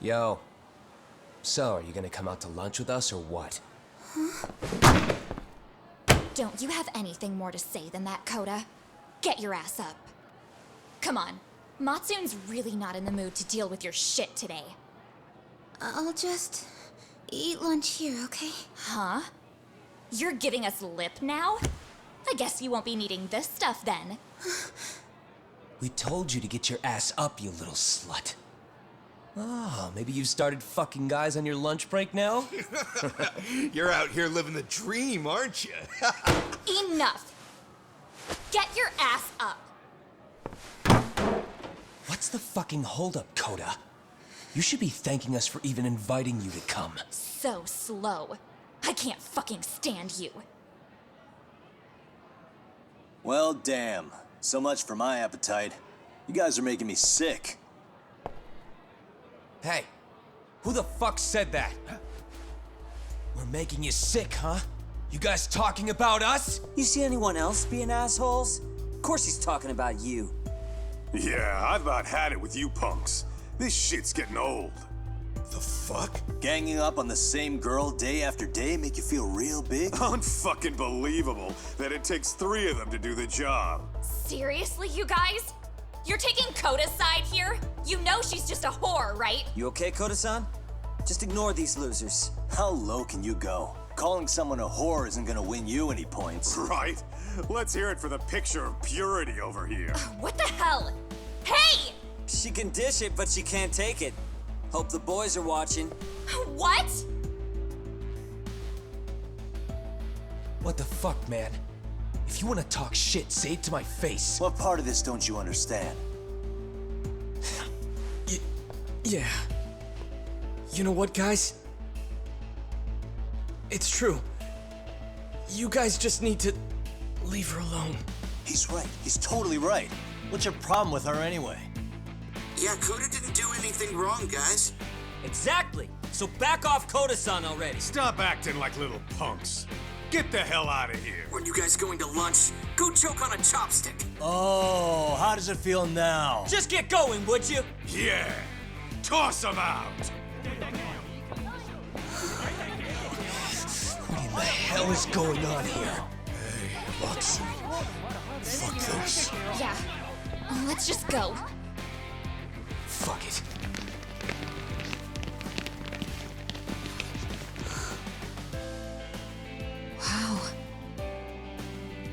Yo. So, are you gonna come out to lunch with us or what? Don't you have anything more to say than that, Coda? Get your ass up. Come on. Matsun's really not in the mood to deal with your shit today. I'll just eat lunch here, okay? Huh? You're giving us lip now? I guess you won't be needing this stuff then. We told you to get your ass up, you little slut. Oh, maybe you've started fucking guys on your lunch break now? You're out here living the dream, aren't you? Enough! Get your ass up! What's the fucking holdup, Coda? You should be thanking us for even inviting you to come. So slow. I can't fucking stand you. Well, damn. So much for my appetite. You guys are making me sick. Hey, who the fuck said that? We're making you sick, huh? You guys talking about us? You see anyone else being assholes? Of course he's talking about you. Yeah, I've about had it with you punks. This shit's getting old. The fuck? Ganging up on the same girl day after day make you feel real big? Unfucking believable that it takes 3 of them to do the job. Seriously, you guys? You're taking Coda's side here? You know she's just a whore, right? You okay, Koda-san? Just ignore these losers. How low can you go? Calling someone a whore isn't gonna win you any points. Right? Let's hear it for the picture of purity over here. What the hell? Hey! She can dish it, but she can't take it. Hope the boys are watching. What? What the fuck, man? If you wanna talk shit, say it to my face. What part of this don't you understand? Yeah. You know what, guys? It's true. You guys just need to leave her alone. He's right. He's totally right. What's your problem with her anyway? Yeah, Coda didn't do anything wrong, guys. Exactly. So back off Koda-san already. Stop acting like little punks. Get the hell out of here. When you guys going to lunch, go choke on a chopstick. Oh, how does it feel now? Just get going, would you? Yeah. Toss them out. What in the hell is going on here? Hey, Matsu. Fuck this. Yeah. Let's just go. Fuck it. Wow.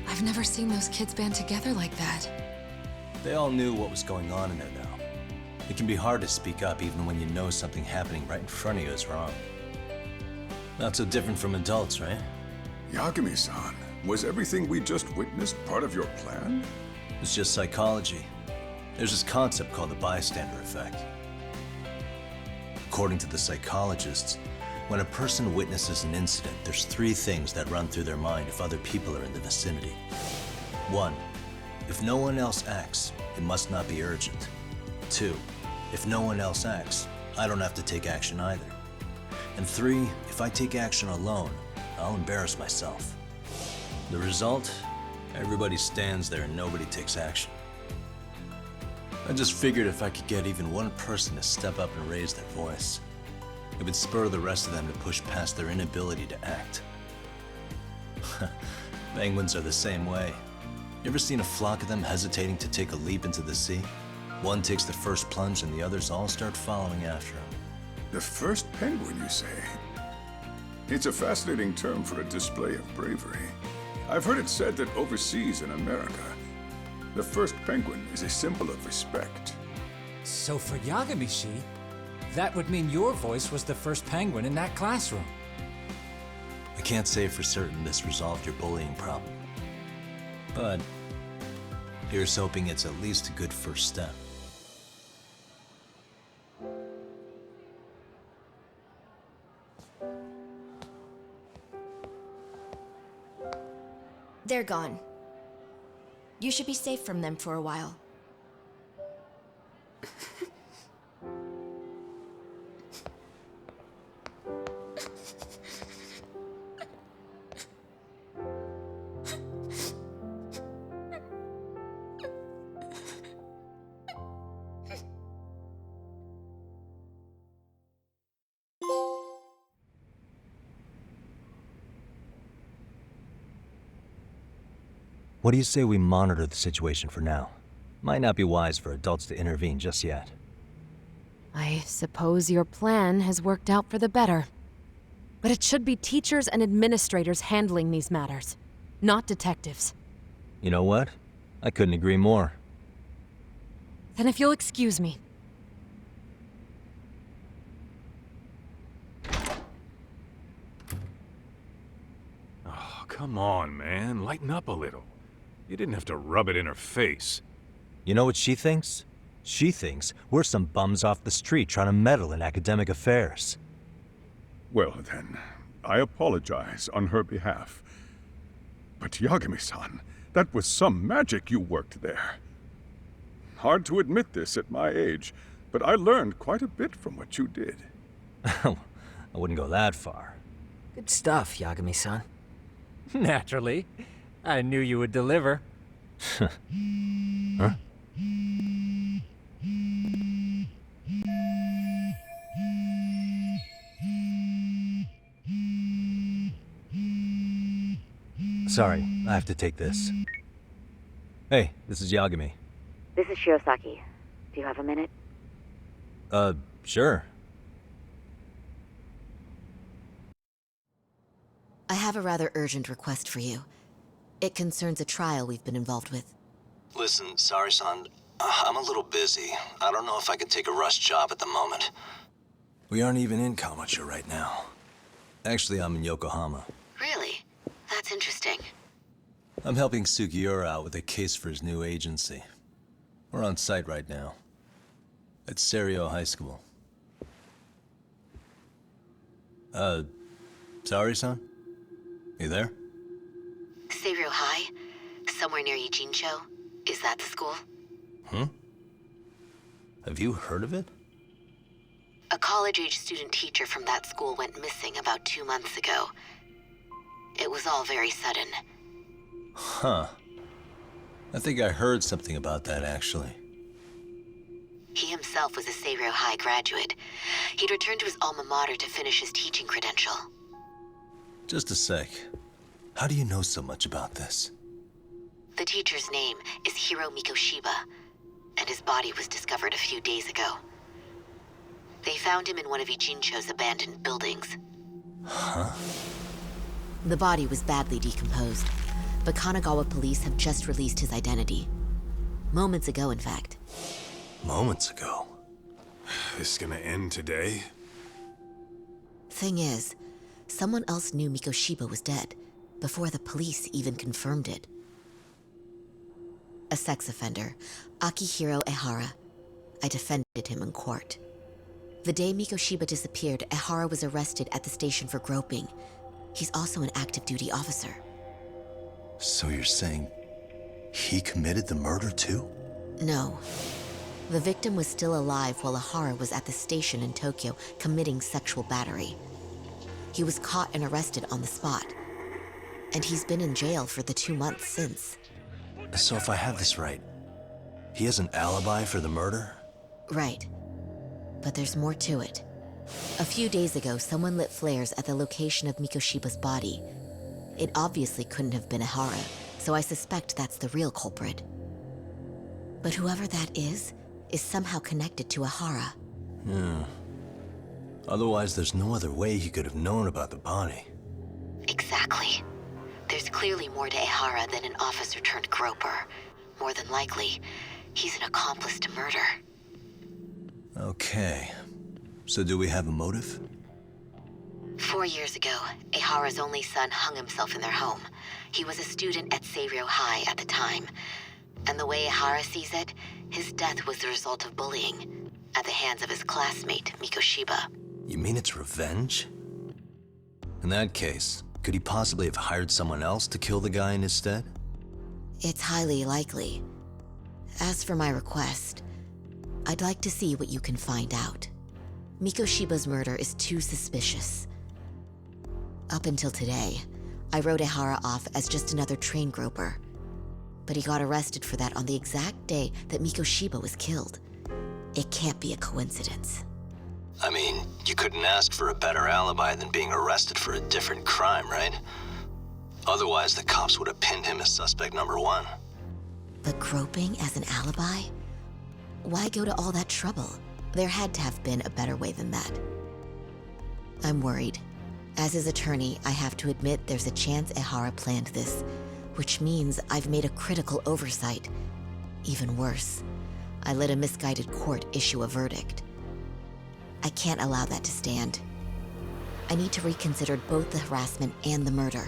I've never seen those kids band together like that. They all knew what was going on in there now. It can be hard to speak up even when you know something happening right in front of you is wrong. Not so different from adults, right? Yagami-san, was everything we just witnessed part of your plan? It's just psychology. There's this concept called the bystander effect. According to the psychologists, when a person witnesses an incident, there's 3 things that run through their mind if other people are in the vicinity. 1, if no one else acts, it must not be urgent. 2, if no one else acts, I don't have to take action either. And 3, if I take action alone, I'll embarrass myself. The result? Everybody stands there and nobody takes action. I just figured if I could get even one person to step up and raise their voice, it would spur the rest of them to push past their inability to act. Penguins are the same way. You ever seen a flock of them hesitating to take a leap into the sea? One takes the first plunge and the others all start following after him. The first penguin, you say? It's a fascinating term for a display of bravery. I've heard it said that overseas in America, the first penguin is a symbol of respect. So for Yagami-shi, that would mean your voice was the first penguin in that classroom. I can't say for certain this resolved your bullying problem. But here's hoping it's at least a good first step. They're gone. You should be safe from them for a while. What do you say we monitor the situation for now? Might not be wise for adults to intervene just yet. I suppose your plan has worked out for the better. But it should be teachers and administrators handling these matters, not detectives. You know what? I couldn't agree more. Then if you'll excuse me. Oh, come on, man. Lighten up a little. You didn't have to rub it in her face. You know what she thinks? She thinks we're some bums off the street trying to meddle in academic affairs. Well then, I apologize on her behalf. But Yagami-san, that was some magic you worked there. Hard to admit this at my age, but I learned quite a bit from what you did. I wouldn't go that far. Good stuff, Yagami-san. Naturally. I knew you would deliver. Huh? Sorry, I have to take this. Hey, this is Yagami. This is Shirosaki. Do you have a minute? Sure. I have a rather urgent request for you. It concerns a trial we've been involved with. Listen, sorry-san. I'm a little busy. I don't know if I can take a rush job at the moment. We aren't even in Kawachi right now. Actually, I'm in Yokohama. Really? That's interesting. I'm helping Sugiura out with a case for his new agency. We're on site right now. At Seiryo High School. Sorry-san? You there? Seiryo High? Somewhere near Ijincho? Is that the school? Have you heard of it? A college-age student teacher from that school went missing about 2 months ago. It was all very sudden. Huh. I think I heard something about that, actually. He himself was a Seiryo High graduate. He'd returned to his alma mater to finish his teaching credential. Just a sec. How do you know so much about this? The teacher's name is Hiro Mikoshiba, and his body was discovered a few days ago. They found him in one of Ijincho's abandoned buildings. Huh? The body was badly decomposed, but Kanagawa police have just released his identity. Moments ago, in fact. Moments ago? This gonna end today? Thing is, someone else knew Mikoshiba was dead, before the police even confirmed it. A sex offender, Akihiro Ehara. I defended him in court. The day Mikoshiba disappeared, Ehara was arrested at the station for groping. He's also an active duty officer. So you're saying he committed the murder too? No. The victim was still alive while Ehara was at the station in Tokyo committing sexual battery. He was caught and arrested on the spot. And he's been in jail for the 2 months since. So if I have this right, he has an alibi for the murder? Right. But there's more to it. A few days ago, someone lit flares at the location of Mikoshiba's body. It obviously couldn't have been Ehara, so I suspect that's the real culprit. But whoever that is somehow connected to Ehara. Otherwise, there's no other way he could have known about the body. Exactly. There's clearly more to Ehara than an officer turned groper. More than likely, he's an accomplice to murder. Okay. So do we have a motive? 4 years ago, Ehara's only son hung himself in their home. He was a student at Seiryo High at the time. And the way Ehara sees it, his death was the result of bullying at the hands of his classmate, Mikoshiba. You mean it's revenge? In that case, could he possibly have hired someone else to kill the guy in his stead? It's highly likely. As for my request, I'd like to see what you can find out. Mikoshiba's murder is too suspicious. Up until today, I wrote Ehara off as just another train groper. But he got arrested for that on the exact day that Mikoshiba was killed. It can't be a coincidence. I mean, you couldn't ask for a better alibi than being arrested for a different crime, right? Otherwise, the cops would have pinned him as suspect number 1. But groping as an alibi? Why go to all that trouble? There had to have been a better way than that. I'm worried. As his attorney, I have to admit there's a chance Ehara planned this, which means I've made a critical oversight. Even worse, I let a misguided court issue a verdict. I can't allow that to stand. I need to reconsider both the harassment and the murder,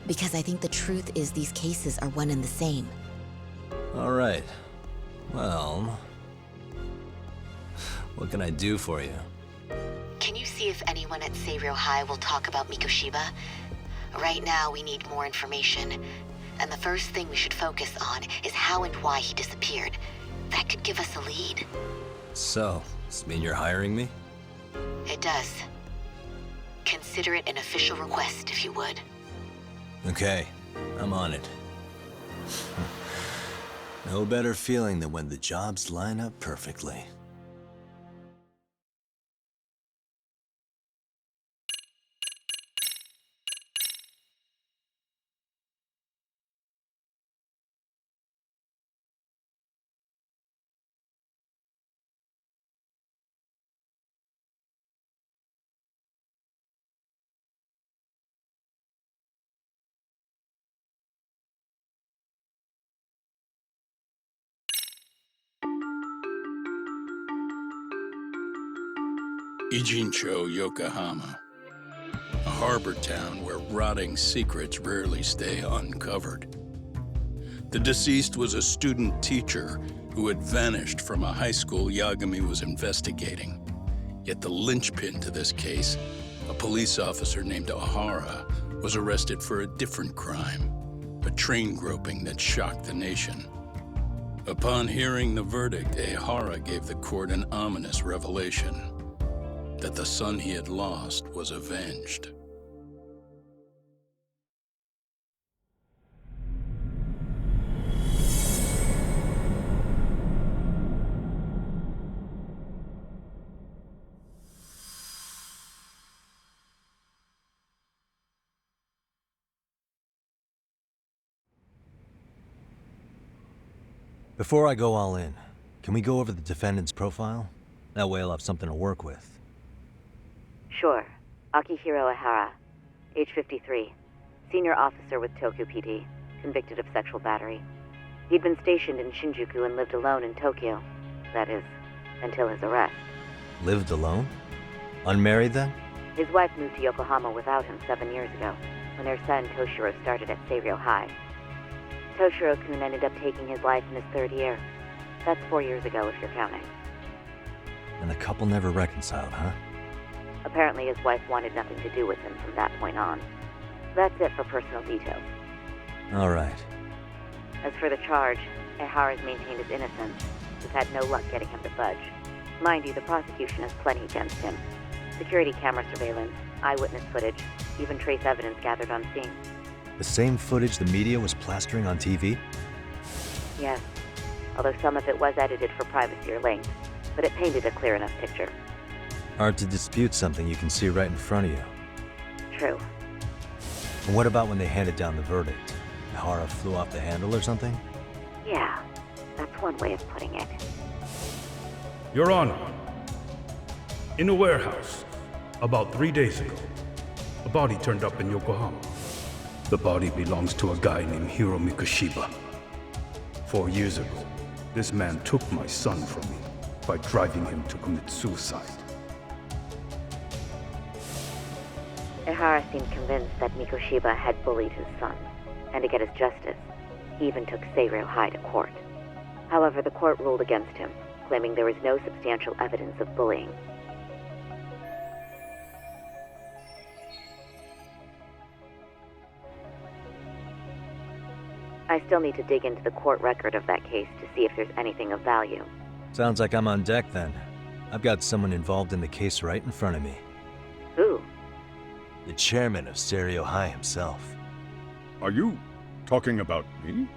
because I think the truth is these cases are one and the same. All right. Well, what can I do for you? Can you see if anyone at Seiryō High will talk about Mikoshiba? Right now, we need more information. And the first thing we should focus on is how and why he disappeared. That could give us a lead. So, does this mean you're hiring me? It does. Consider it an official request, if you would. Okay, I'm on it. No better feeling than when the jobs line up perfectly. Ijincho, Yokohama. A harbor town where rotting secrets rarely stay uncovered. The deceased was a student teacher who had vanished from a high school Yagami was investigating. Yet the linchpin to this case, a police officer named Ehara, was arrested for a different crime, a train groping that shocked the nation. Upon hearing the verdict, Ehara gave the court an ominous revelation: that the son he had lost was avenged. Before I go all in, can we go over the defendant's profile? That way I'll have something to work with. Sure. Akihiro Ehara, age 53, senior officer with Tokyo PD, convicted of sexual battery. He'd been stationed in Shinjuku and lived alone in Tokyo. That is, until his arrest. Lived alone? Unmarried then? His wife moved to Yokohama without him 7 years ago, when their son Toshiro started at Seiryō High. Toshiro-kun ended up taking his life in his 3rd year. That's 4 years ago, if you're counting. And the couple never reconciled, huh? Apparently his wife wanted nothing to do with him from that point on. That's it for personal details. All right. As for the charge, Ehara's maintained his innocence. We've had no luck getting him to budge. Mind you, the prosecution has plenty against him. Security camera surveillance, eyewitness footage, even trace evidence gathered on scene. The same footage the media was plastering on TV? Yes, although some of it was edited for privacy or length, but it painted a clear enough picture. Hard to dispute something you can see right in front of you. True. And what about when they handed down the verdict? Ehara flew off the handle or something? Yeah, that's one way of putting it. Your Honor, in a warehouse, about 3 days ago, a body turned up in Yokohama. The body belongs to a guy named Hiro Mikoshiba. 4 years ago, this man took my son from me by driving him to commit suicide. Ehara seemed convinced that Mikoshiba had bullied his son, and to get his justice, he even took Seiryō High to court. However, the court ruled against him, claiming there was no substantial evidence of bullying. I still need to dig into the court record of that case to see if there's anything of value. Sounds like I'm on deck then. I've got someone involved in the case right in front of me. Who? The chairman of Seiryō High himself. Are you talking about me?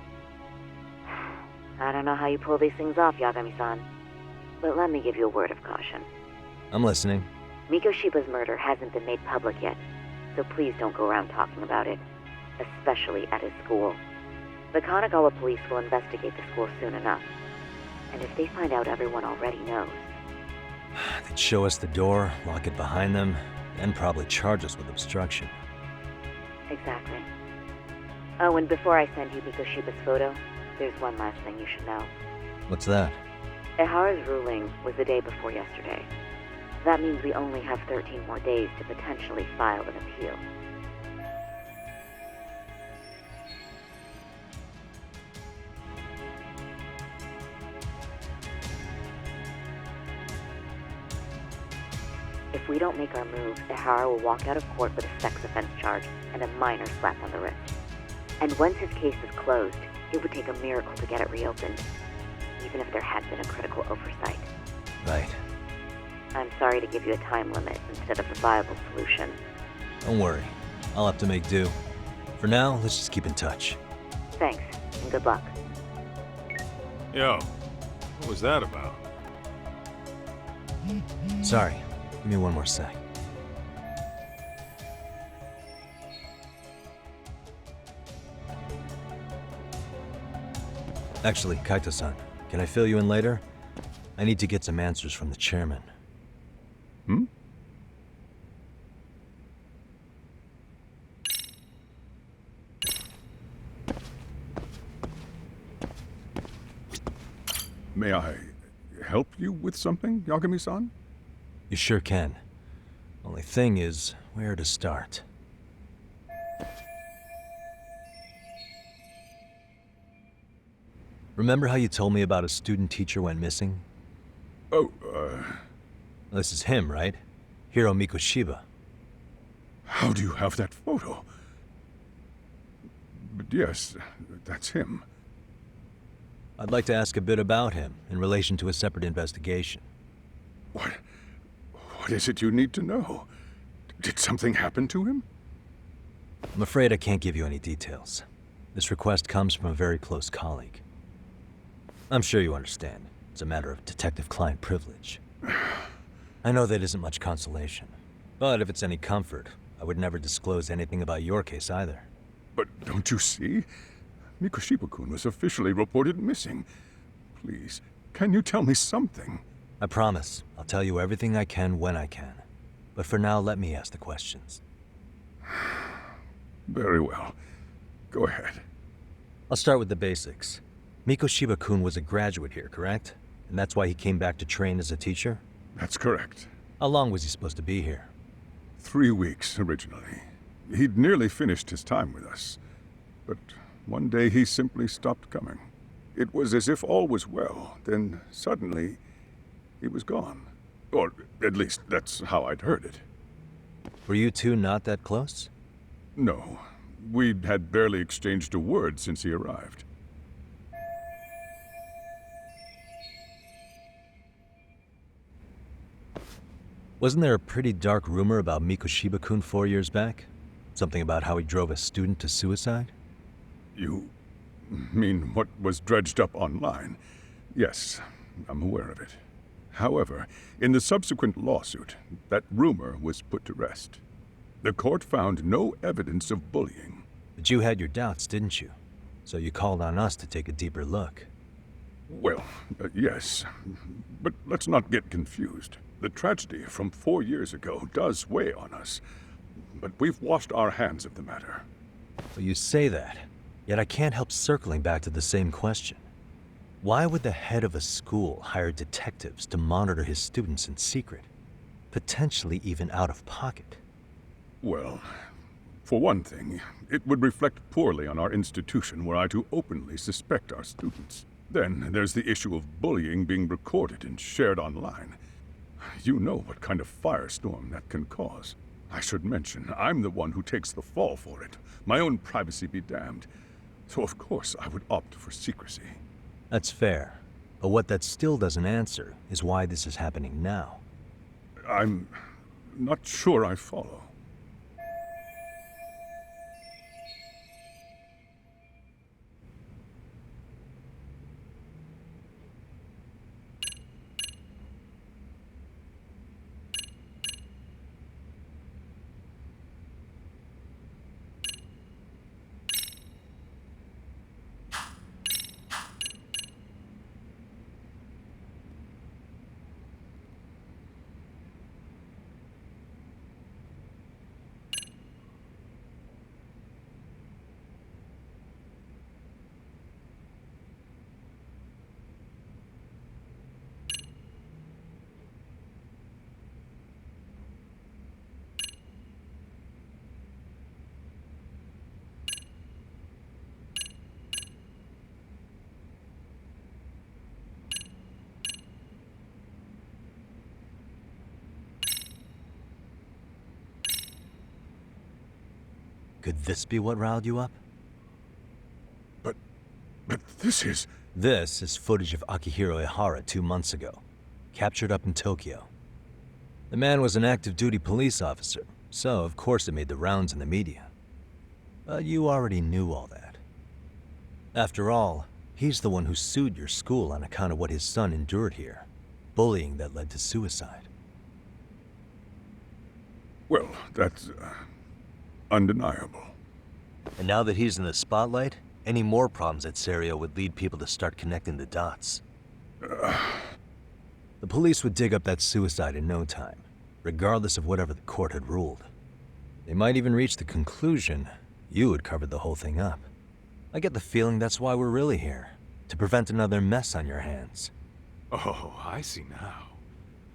I don't know how you pull these things off, Yagami-san. But let me give you a word of caution. I'm listening. Mikoshiba's murder hasn't been made public yet, so please don't go around talking about it. especially at his school. The Kanagawa police will investigate the school soon enough. And if they find out everyone already knows... They'd show us the door, lock it behind them, and probably charge us with obstruction. Exactly. Oh, and before I send you Mikoshiba's photo, there's one last thing you should know. What's that? Ehara's ruling was the day before yesterday. That means we only have 13 more days to potentially file an appeal. If we don't make our move, Ehara will walk out of court with a sex offense charge and a minor slap on the wrist. And once his case is closed, it would take a miracle to get it reopened, even if there had been a critical oversight. Right. I'm sorry to give you a time limit instead of a viable solution. Don't worry. I'll have to make do. For now, let's just keep in touch. Thanks, and good luck. Yo, what was that about? Sorry. Give me one more sec. Actually, Kaito-san, can I fill you in later? I need to get some answers from the chairman. Hmm? May I help you with something, Yagami-san? You sure can. Only thing is, where to start? Remember how you told me about a student teacher went missing? Oh, This is him, right? Hiro Mikoshiba. How do you have that photo? But yes, that's him. I'd like to ask a bit about him in relation to a separate investigation. What is it you need to know? Did something happen to him? I'm afraid I can't give you any details. This request comes from a very close colleague. I'm sure you understand. It's a matter of detective-client privilege. I know that isn't much consolation. But if it's any comfort, I would never disclose anything about your case either. But don't you see? Mikoshiba-kun was officially reported missing. Please, can you tell me something? I promise. I'll tell you everything I can when I can. But for now, let me ask the questions. Very well. Go ahead. I'll start with the basics. Mikoshiba-kun was a graduate here, correct? And that's why he came back to train as a teacher? That's correct. How long was he supposed to be here? 3 weeks, originally. He'd nearly finished his time with us. But one day he simply stopped coming. It was as if all was well, then suddenly he was gone. Or at least that's how I'd heard it. Were you two not that close? No. We'd had barely exchanged a word since he arrived. Wasn't there a pretty dark rumor about Mikoshiba-kun 4 years back? Something about how he drove a student to suicide? You mean what was dredged up online? Yes, I'm aware of it. However, in the subsequent lawsuit, that rumor was put to rest. The court found no evidence of bullying. But you had your doubts, didn't you? So you called on us to take a deeper look. Well, yes. But let's not get confused. The tragedy from 4 years ago does weigh on us. But we've washed our hands of the matter. Well, you say that, yet I can't help circling back to the same question. Why would the head of a school hire detectives to monitor his students in secret? Potentially even out of pocket. Well, for one thing, it would reflect poorly on our institution were I to openly suspect our students. Then there's the issue of bullying being recorded and shared online. You know what kind of firestorm that can cause. I should mention, I'm the one who takes the fall for it. My own privacy be damned. So of course I would opt for secrecy. That's fair. But what that still doesn't answer is why this is happening now. I'm not sure I follow. Could this be what riled you up? But this is... This is footage of Akihiro Ihara 2 months ago, captured up in Tokyo. The man was an active duty police officer, so of course it made the rounds in the media. But you already knew all that. After all, he's the one who sued your school on account of what his son endured here. Bullying that led to suicide. Well, that's... undeniable. And now that he's in the spotlight, any more problems at Serio would lead people to start connecting the dots. The police would dig up that suicide in no time, regardless of whatever the court had ruled. They might even reach the conclusion you had covered the whole thing up. I get the feeling that's why we're really here, to prevent another mess on your hands. Oh, I see now.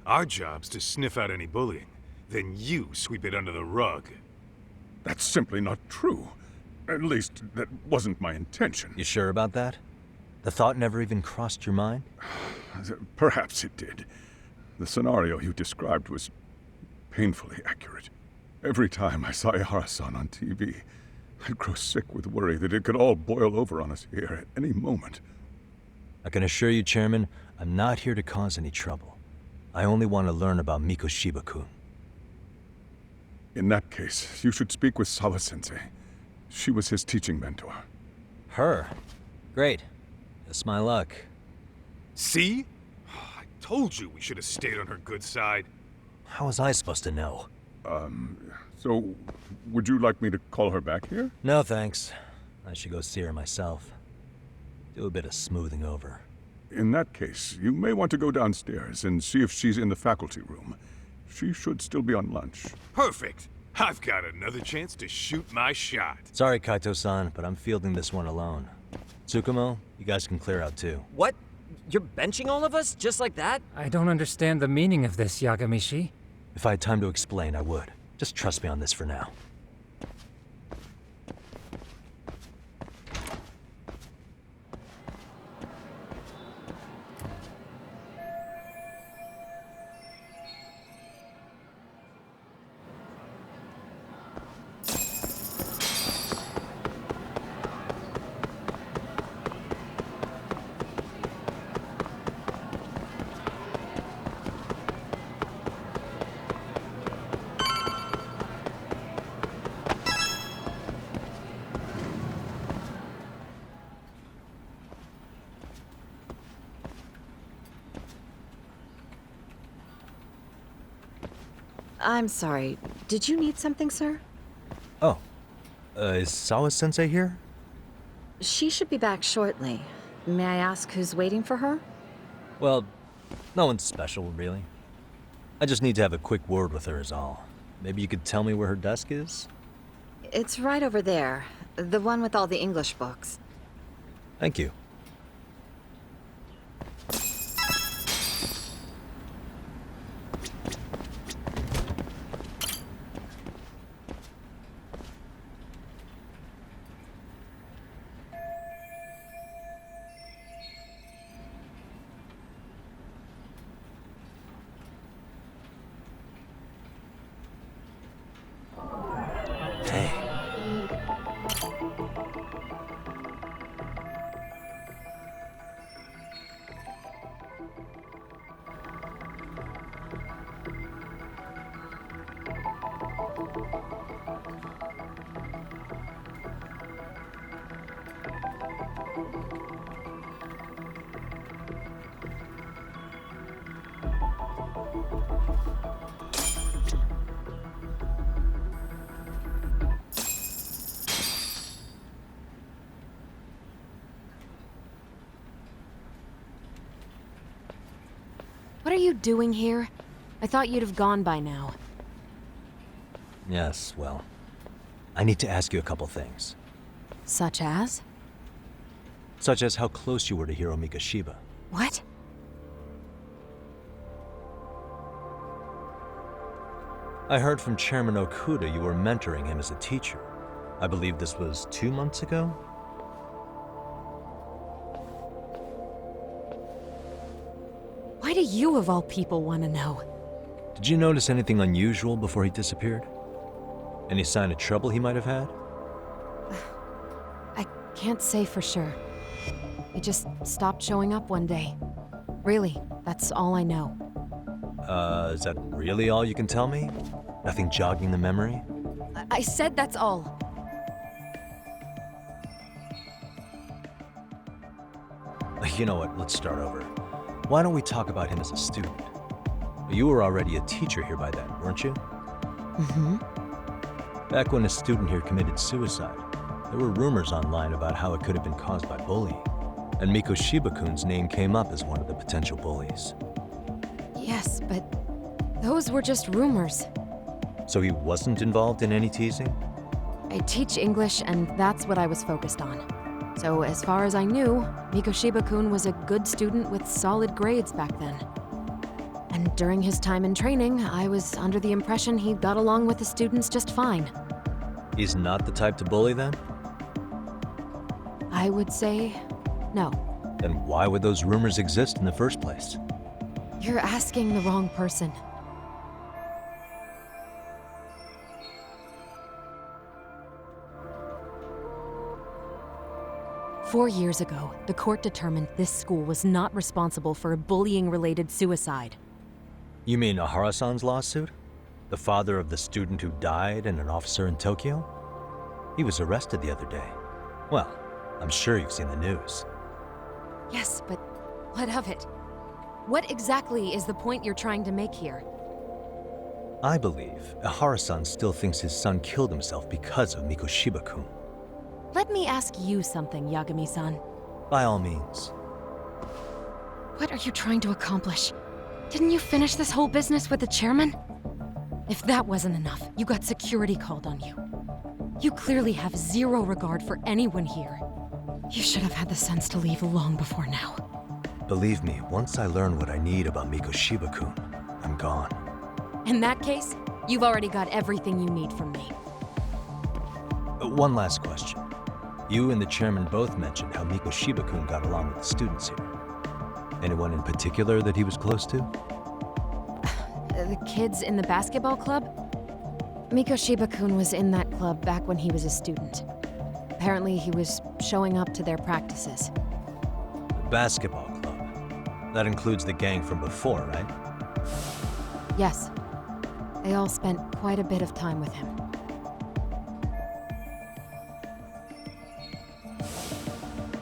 Our job's to sniff out any bullying, then you sweep it under the rug. That's simply not true. At least, that wasn't my intention. You sure about that? The thought never even crossed your mind? Perhaps it did. The scenario you described was painfully accurate. Every time I saw Ihara-san on TV, I'd grow sick with worry that it could all boil over on us here at any moment. I can assure you, Chairman, I'm not here to cause any trouble. I only want to learn about Mikoshiba-kun. In that case, you should speak with Sawa-sensei. She was his teaching mentor. Her? Great. That's my luck. See? I told you we should have stayed on her good side. How was I supposed to know? So, would you like me to call her back here? No, thanks. I should go see her myself. Do a bit of smoothing over. In that case, you may want to go downstairs and see if she's in the faculty room. She should still be on lunch. Perfect. I've got another chance to shoot my shot. Sorry, Kaito-san, but I'm fielding this one alone. Tsukumo, you guys can clear out too. What? You're benching all of us? Just like that? I don't understand the meaning of this, Yagamishi. If I had time to explain, I would. Just trust me on this for now. I'm sorry. Did you need something, sir? Oh. Is Sawa-sensei here? She should be back shortly. May I ask who's waiting for her? Well, no one's special, really. I just need to have a quick word with her is all. Maybe you could tell me where her desk is? It's right over there. The one with all the English books. Thank you. What are you doing here? I thought you'd have gone by now. Yes, well, I need to ask you a couple things. Such as? Such as how close you were to Hiro Mikoshiba. What? I heard from Chairman Okuda you were mentoring him as a teacher. I believe this was 2 months ago? Why do you, of all people, want to know? Did you notice anything unusual before he disappeared? Any sign of trouble he might have had? can't say for sure. He just stopped showing up one day. Really, that's all I know. Is that really all you can tell me? Nothing jogging the memory? I said that's all. You know what, let's start over. Why don't we talk about him as a student? You were already a teacher here by then, weren't you? Mm-hmm. Back when a student here committed suicide, there were rumors online about how it could have been caused by bullying. And Mikoshiba-kun's name came up as one of the potential bullies. Yes, but those were just rumors. So he wasn't involved in any teasing? I teach English, and that's what I was focused on. So as far as I knew, Mikoshiba-kun was a good student with solid grades back then. And during his time in training, I was under the impression he got along with the students just fine. He's not the type to bully then? I would say no. Then why would those rumors exist in the first place? You're asking the wrong person. Four years ago, the court determined this school was not responsible for a bullying-related suicide. You mean Ahara-san's lawsuit? The father of the student who died and an officer in Tokyo? He was arrested the other day. Well, I'm sure you've seen the news. Yes, but what of it? What exactly is the point you're trying to make here? I believe Ahara-san still thinks his son killed himself because of Mikoshiba-kun. Let me ask you something, Yagami-san. By all means. What are you trying to accomplish? Didn't you finish this whole business with the chairman? If that wasn't enough, you got security called on you. You clearly have zero regard for anyone here. You should have had the sense to leave long before now. Believe me, once I learn what I need about Mikoshiba-kun, I'm gone. In that case, you've already got everything you need from me. One last question. You and the chairman both mentioned how Mikoshiba-kun got along with the students here. Anyone in particular that he was close to? The kids in the basketball club? Mikoshiba-kun was in that club back when he was a student. Apparently, he was showing up to their practices. The basketball club. That includes the gang from before, right? Yes. They all spent quite a bit of time with him.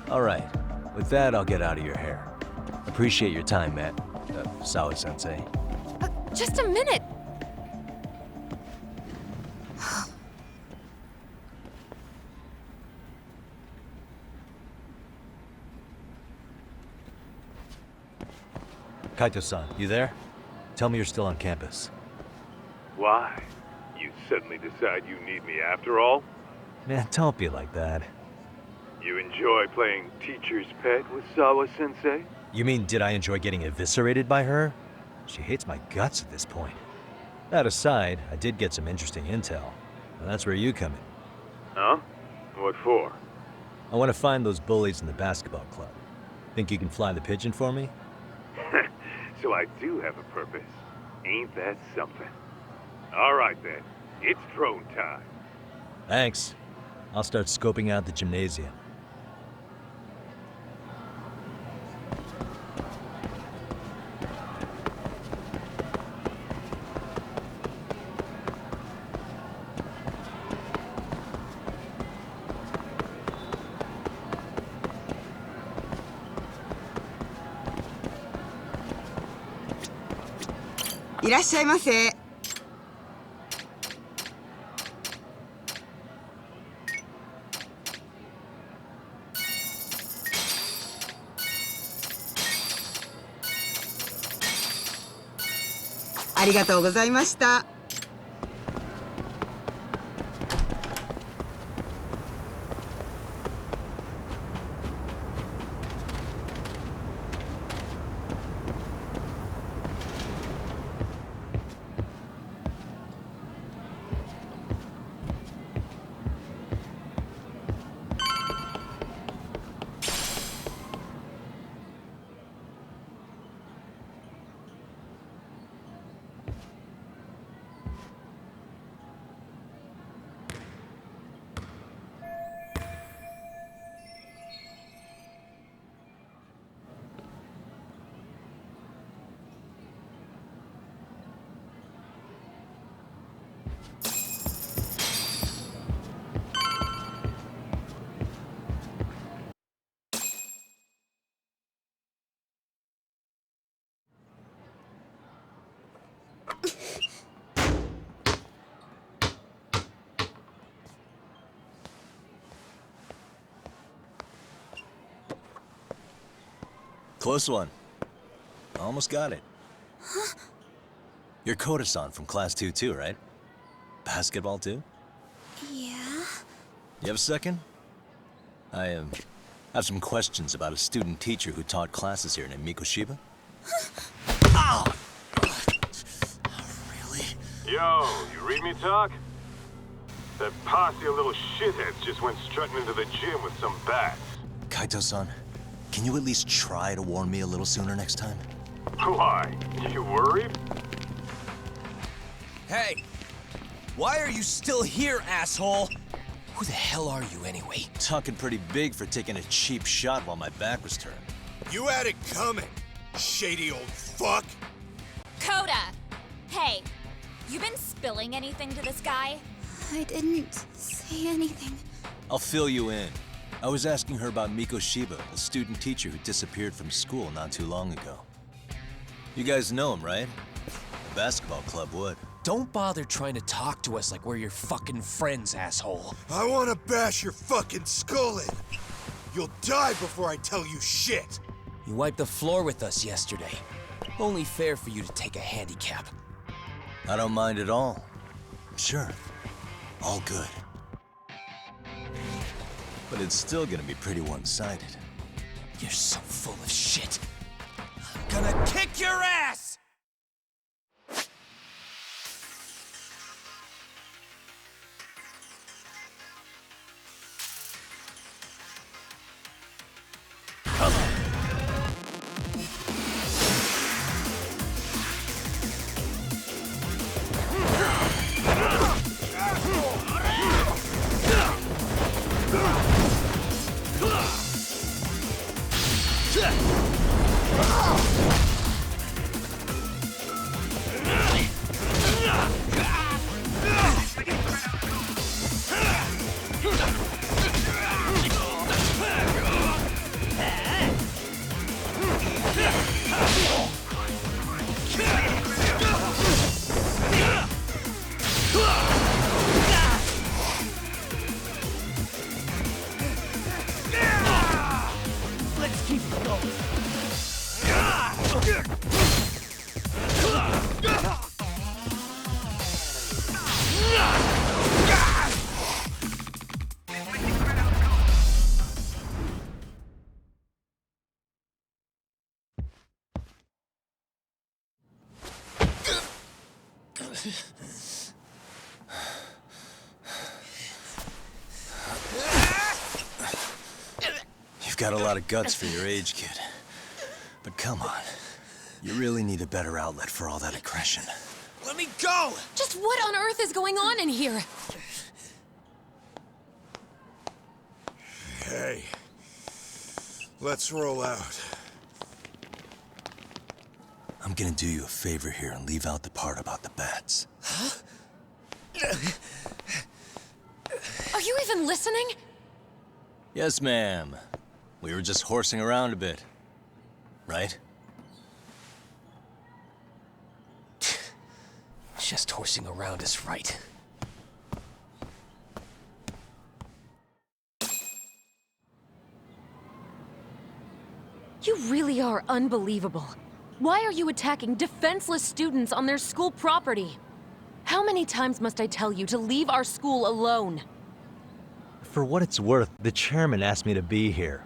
All right. With that, I'll get out of your hair. Appreciate your time, Matt. Sawa-sensei. Just a minute! Kaito-san, you there? Tell me you're still on campus. Why? You suddenly decide you need me after all? Man, don't be like that. You enjoy playing teacher's pet with Sawa-sensei? You mean, did I enjoy getting eviscerated by her? She hates my guts at this point. That aside, I did get some interesting intel. And that's where you come in. Huh? What for? I want to find those bullies in the basketball club. Think you can fly the pigeon for me? So I do have a purpose. Ain't that something? All right then, it's drone time. Thanks. I'll start scoping out the gymnasium.いらっしゃいませ。ありがとうございました。Close one. Almost got it. Huh? You're Koda-san from Class 2 too, right? Basketball too? Yeah? You have a second? I have some questions about a student teacher who taught classes here named Mikoshiba. Ow! Really? Yo, you read me talk? That posse of little shitheads just went strutting into the gym with some bats. Kaito-san, can you at least try to warn me a little sooner next time? Why? You worried? Hey! Why are you still here, asshole? Who the hell are you anyway? Talking pretty big for taking a cheap shot while my back was turned. You had it coming, shady old fuck. Coda! Hey, you been spilling anything to this guy? I didn't say anything. I'll fill you in. I was asking her about Mikoshiba, a student teacher who disappeared from school not too long ago. You guys know him, right? The basketball club would. Don't bother trying to talk to us like we're your fucking friends, asshole. I wanna bash your fucking skull in. You'll die before I tell you shit. You wiped the floor with us yesterday. Only fair for you to take a handicap. I don't mind at all. Sure. All good. But it's still gonna be pretty one-sided. You're so full of shit. I'm gonna kick your ass! Let's keep it going. You've got a lot of guts for your age, kid. But come on. You really need a better outlet for all that aggression. Let me go! Just what on earth is going on in here? Hey. Let's roll out. I'm gonna do you a favor here and leave out the part about the bats. Huh? Are you even listening? Yes, ma'am. We were just horsing around a bit. Right? Just horsing around is right. You really are unbelievable. Why are you attacking defenseless students on their school property? How many times must I tell you to leave our school alone? For what it's worth, the chairman asked me to be here.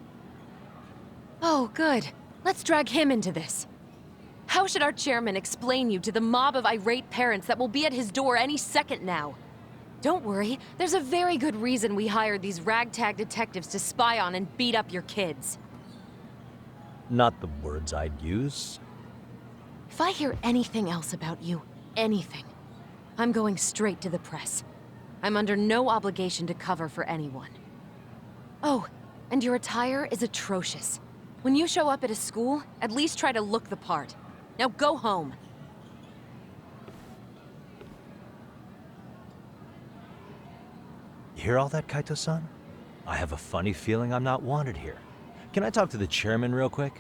Oh, good. Let's drag him into this. How should our chairman explain you to the mob of irate parents that will be at his door any second now? Don't worry, there's a very good reason we hired these ragtag detectives to spy on and beat up your kids. Not the words I'd use. If I hear anything else about you, anything, I'm going straight to the press. I'm under no obligation to cover for anyone. Oh, and your attire is atrocious. When you show up at a school, at least try to look the part. Now go home. You hear all that, Kaito-san? I have a funny feeling I'm not wanted here. Can I talk to the chairman real quick?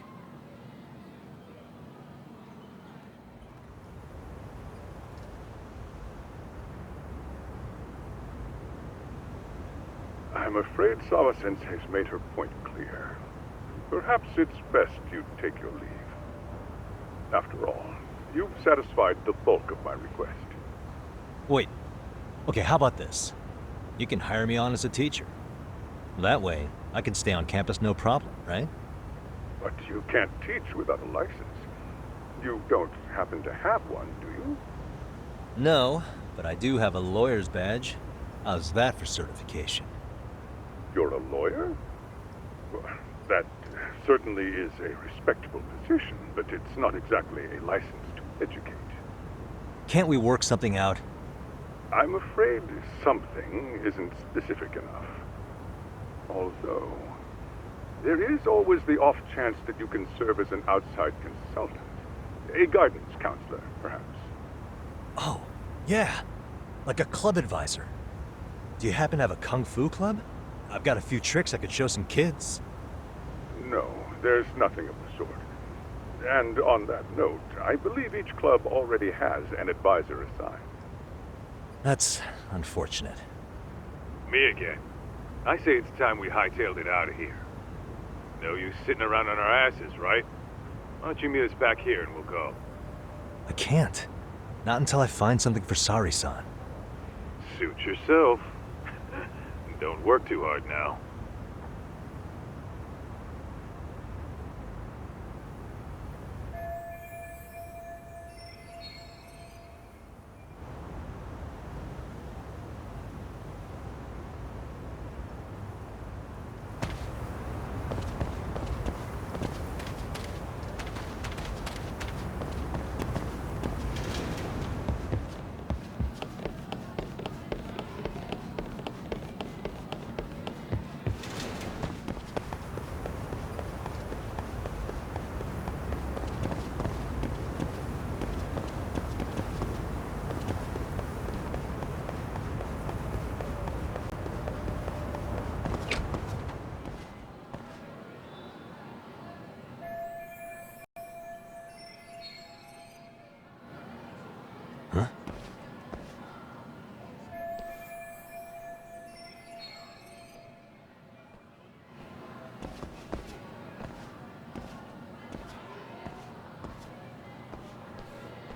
I'm afraid Sawa-sensei's made her point clear. perhaps it's best you take your leave. After all, you've satisfied the bulk of my request. Wait. Okay, how about this? You can hire me on as a teacher. That way, I can stay on campus no problem, right? But you can't teach without a license. You don't happen to have one, do you? No, but I do have a lawyer's badge. How's that for certification? You're a lawyer? Well, that certainly is a respectable position, but it's not exactly a license to educate. Can't we work something out? I'm afraid something isn't specific enough. Although, there is always the off chance that you can serve as an outside consultant. A guidance counselor, perhaps. Oh, yeah. Like a club advisor. Do you happen to have a kung fu club? I've got a few tricks I could show some kids. No, there's nothing of the sort. And on that note, I believe each club already has an advisor assigned. That's unfortunate. Me again. I say it's time we hightailed it out of here. No use sitting around on our asses, right? Why don't you meet us back here and we'll go? I can't. Not until I find something for Sari-san. Suit yourself. Don't work too hard now.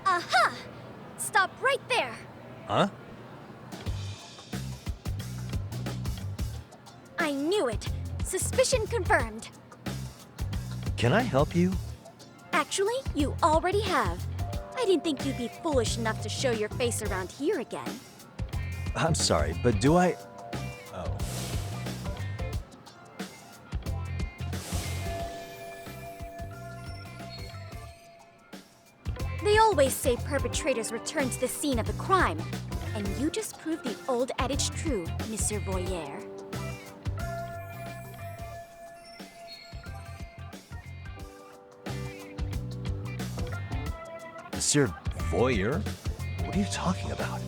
Aha! Stop right there! Huh? I knew it. Suspicion confirmed. Can I help you? Actually, you already have. I didn't think you'd be foolish enough to show your face around here again. I'm sorry, but do I... Oh. They always say perpetrators return to the scene of the crime. And you just proved the old adage true, Monsieur Voyeur. Monsieur Voyeur? What are you talking about?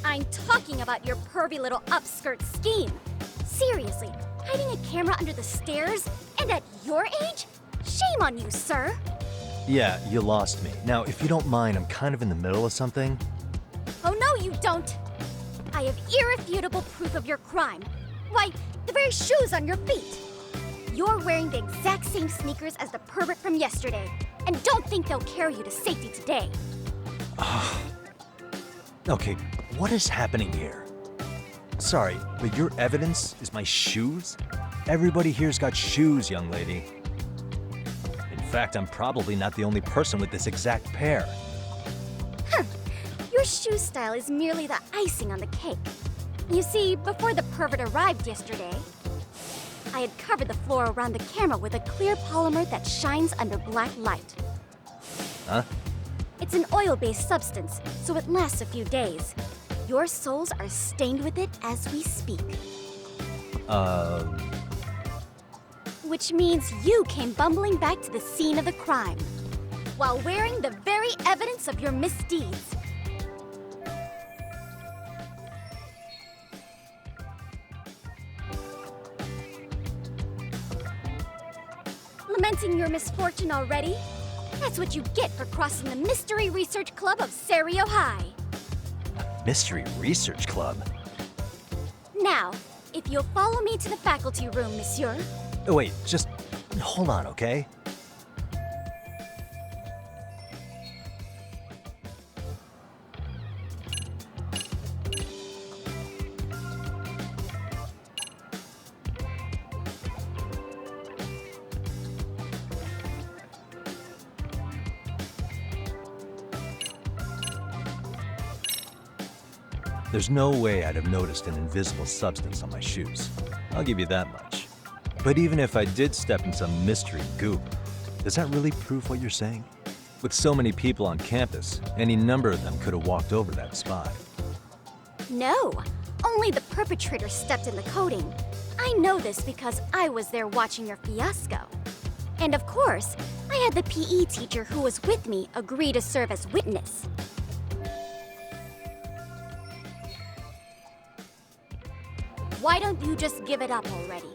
I'm talking about your pervy little upskirt scheme. Seriously, hiding a camera under the stairs? And at your age? Shame on you, sir! Yeah, you lost me. Now, if you don't mind, I'm kind of in the middle of something. Oh no, you don't! I have irrefutable proof of your crime. Why, the very shoes on your feet! You're wearing the exact same sneakers as the pervert from yesterday, and don't think they'll carry you to safety today. Okay, what is happening here? Sorry, but your evidence is my shoes? Everybody here's got shoes, young lady. In fact, I'm probably not the only person with this exact pair. Your shoe style is merely the icing on the cake. You see, before the pervert arrived yesterday, I had covered the floor around the camera with a clear polymer that shines under black light. Huh? It's an oil-based substance, so it lasts a few days. Your soles are stained with it as we speak. Which means you came bumbling back to the scene of the crime, while wearing the very evidence of your misdeeds. Lamenting your misfortune already? That's what you get for crossing the Mystery Research Club of Serio High. Mystery Research Club? Now, if you'll follow me to the faculty room, monsieur. Oh, wait, just Hold on, okay? There's no way I'd have noticed an invisible substance on my shoes. I'll give you that much. But even if I did step in some mystery goop, does that really prove what you're saying? With so many people on campus, any number of them could have walked over that spot. No, only the perpetrator stepped in the coating. I know this because I was there watching your fiasco. And of course, I had the PE teacher who was with me agree to serve as witness. Why don't you just give it up already?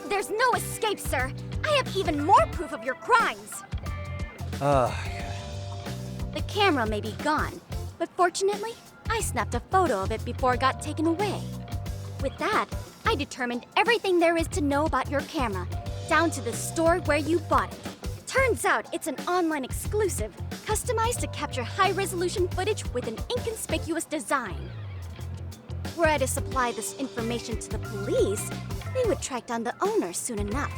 There's no escape, sir. I have even more proof of your crimes. The camera may be gone, but fortunately, I snapped a photo of it before it got taken away. With that, I determined everything there is to know about your camera, down to the store where you bought it. Turns out it's an online exclusive, customized to capture high-resolution footage with an inconspicuous design. Were I to supply this information to the police, they would track down the owner soon enough.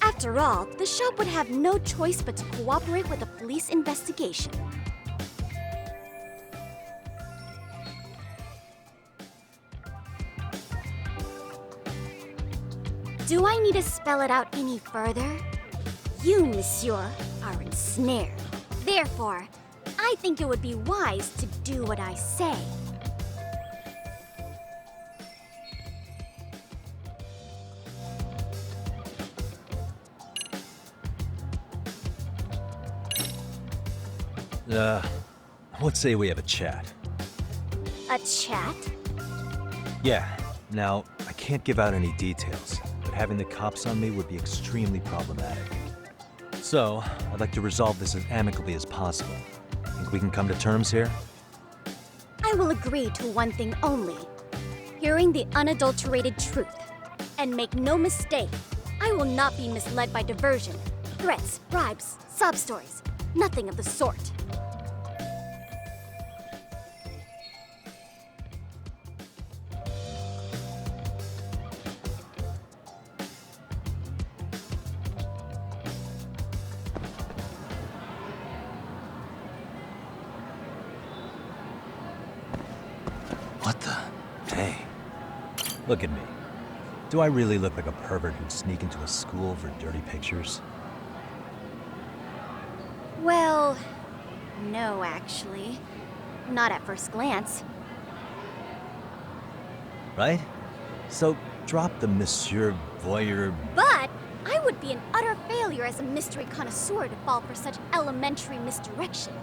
After all, the shop would have no choice but to cooperate with the police investigation. Do I need to spell it out any further? You, monsieur, are ensnared. Therefore, I think it would be wise to do what I say. Let's say we have a chat. A chat? Yeah. Now, I can't give out any details, but having the cops on me would be extremely problematic. So, I'd like to resolve this as amicably as possible. Think we can come to terms here? I will agree to one thing only. Hearing the unadulterated truth. And make no mistake, I will not be misled by diversion, threats, bribes, sob stories. Nothing of the sort. What the? Hey. Look at me. Do I really look like a pervert who'd sneak into a school for dirty pictures? Well, no, actually. Not at first glance. Right? So, drop the Monsieur Voyeur. But I would be an utter failure as a mystery connoisseur to fall for such elementary misdirection.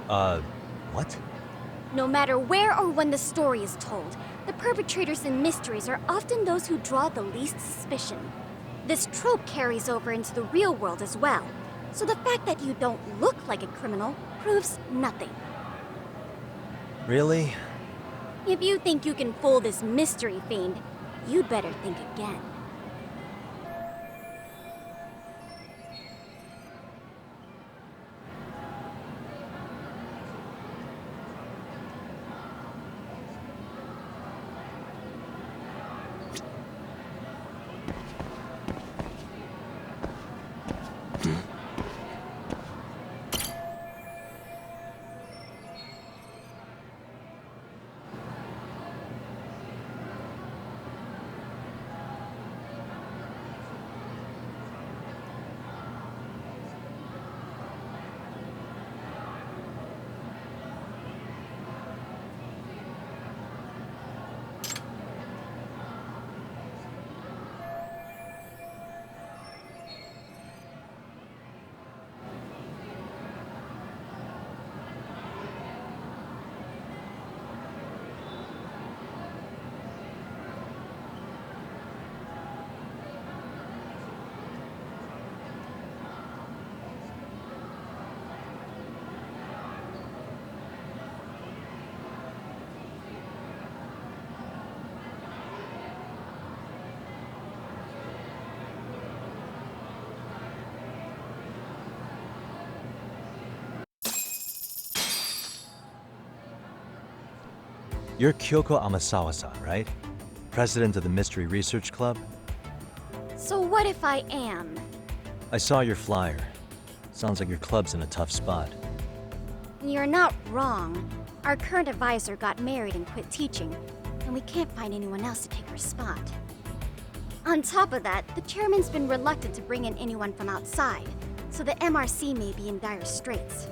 What? No matter where or when the story is told, The perpetrators in mysteries are often those who draw the least suspicion. This trope carries over into the real world as well, so the fact that you don't look like a criminal proves nothing. Really? If you think you can fool this mystery fiend, you'd better think again. You're Kyoko Amasawa-san, right? President of the Mystery Research Club? So what if I am? I saw your flyer. Sounds like your club's in a tough spot. You're not wrong. Our current advisor got married and quit teaching, and we can't find anyone else to take her spot. On top of that, the chairman's been reluctant to bring in anyone from outside, so the MRC may be in dire straits.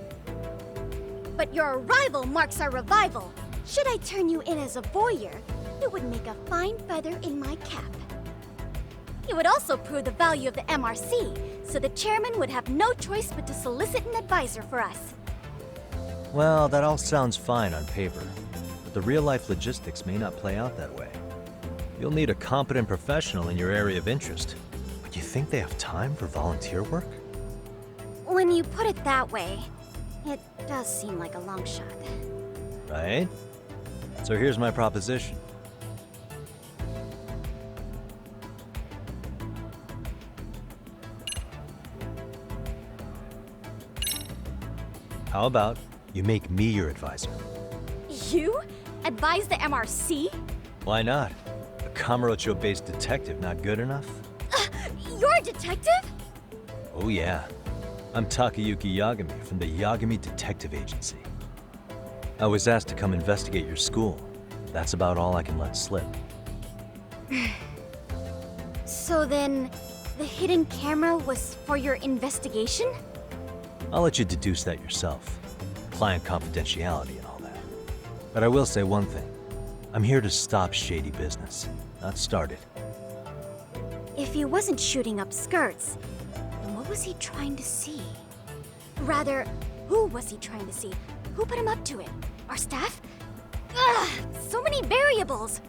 But your arrival marks our revival. Should I turn you in as a voyeur, it would make a fine feather in my cap. It would also prove the value of the MRC, so the chairman would have no choice but to solicit an advisor for us. Well, that all sounds fine on paper, but the real-life logistics may not play out that way. You'll need a competent professional in your area of interest, but you think they have time for volunteer work? When you put it that way, it does seem like a long shot. Right? So here's my proposition. How about you make me your advisor? You? Advise the MRC? Why not? A Kamurocho-based detective not good enough? You're a detective? Oh yeah. I'm Takayuki Yagami from the Yagami Detective Agency. I was asked to come investigate your school. That's about all I can let slip. So then, the hidden camera was for your investigation? I'll let you deduce that yourself. Client confidentiality and all that. But I will say one thing. I'm here to stop shady business, not start it. If he wasn't shooting up skirts, then what was he trying to see? Rather, who was he trying to see? Who put him up to it? Our staff? Ugh! So many variables!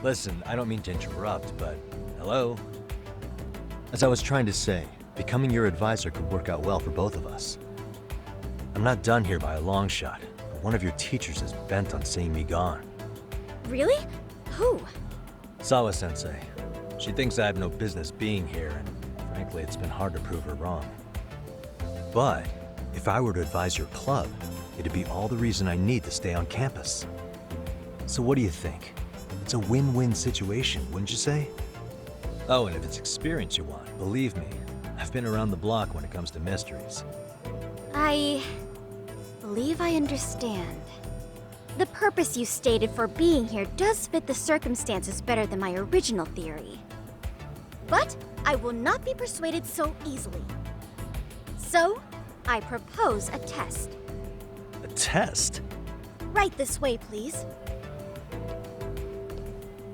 Listen, I don't mean to interrupt, but hello? As I was trying to say, becoming your advisor could work out well for both of us. I'm not done here by a long shot, but one of your teachers is bent on seeing me gone. Really? Who? Sawa-sensei. She thinks I have no business being here, and frankly, it's been hard to prove her wrong. But if I were to advise your club, it'd be all the reason I need to stay on campus. So what do you think? It's a win-win situation, wouldn't you say? Oh, and if it's experience you want, believe me, I've been around the block when it comes to mysteries. I believe I understand. The purpose you stated for being here does fit the circumstances better than my original theory. But I will not be persuaded so easily. So, I propose a test. A test? Right this way, please.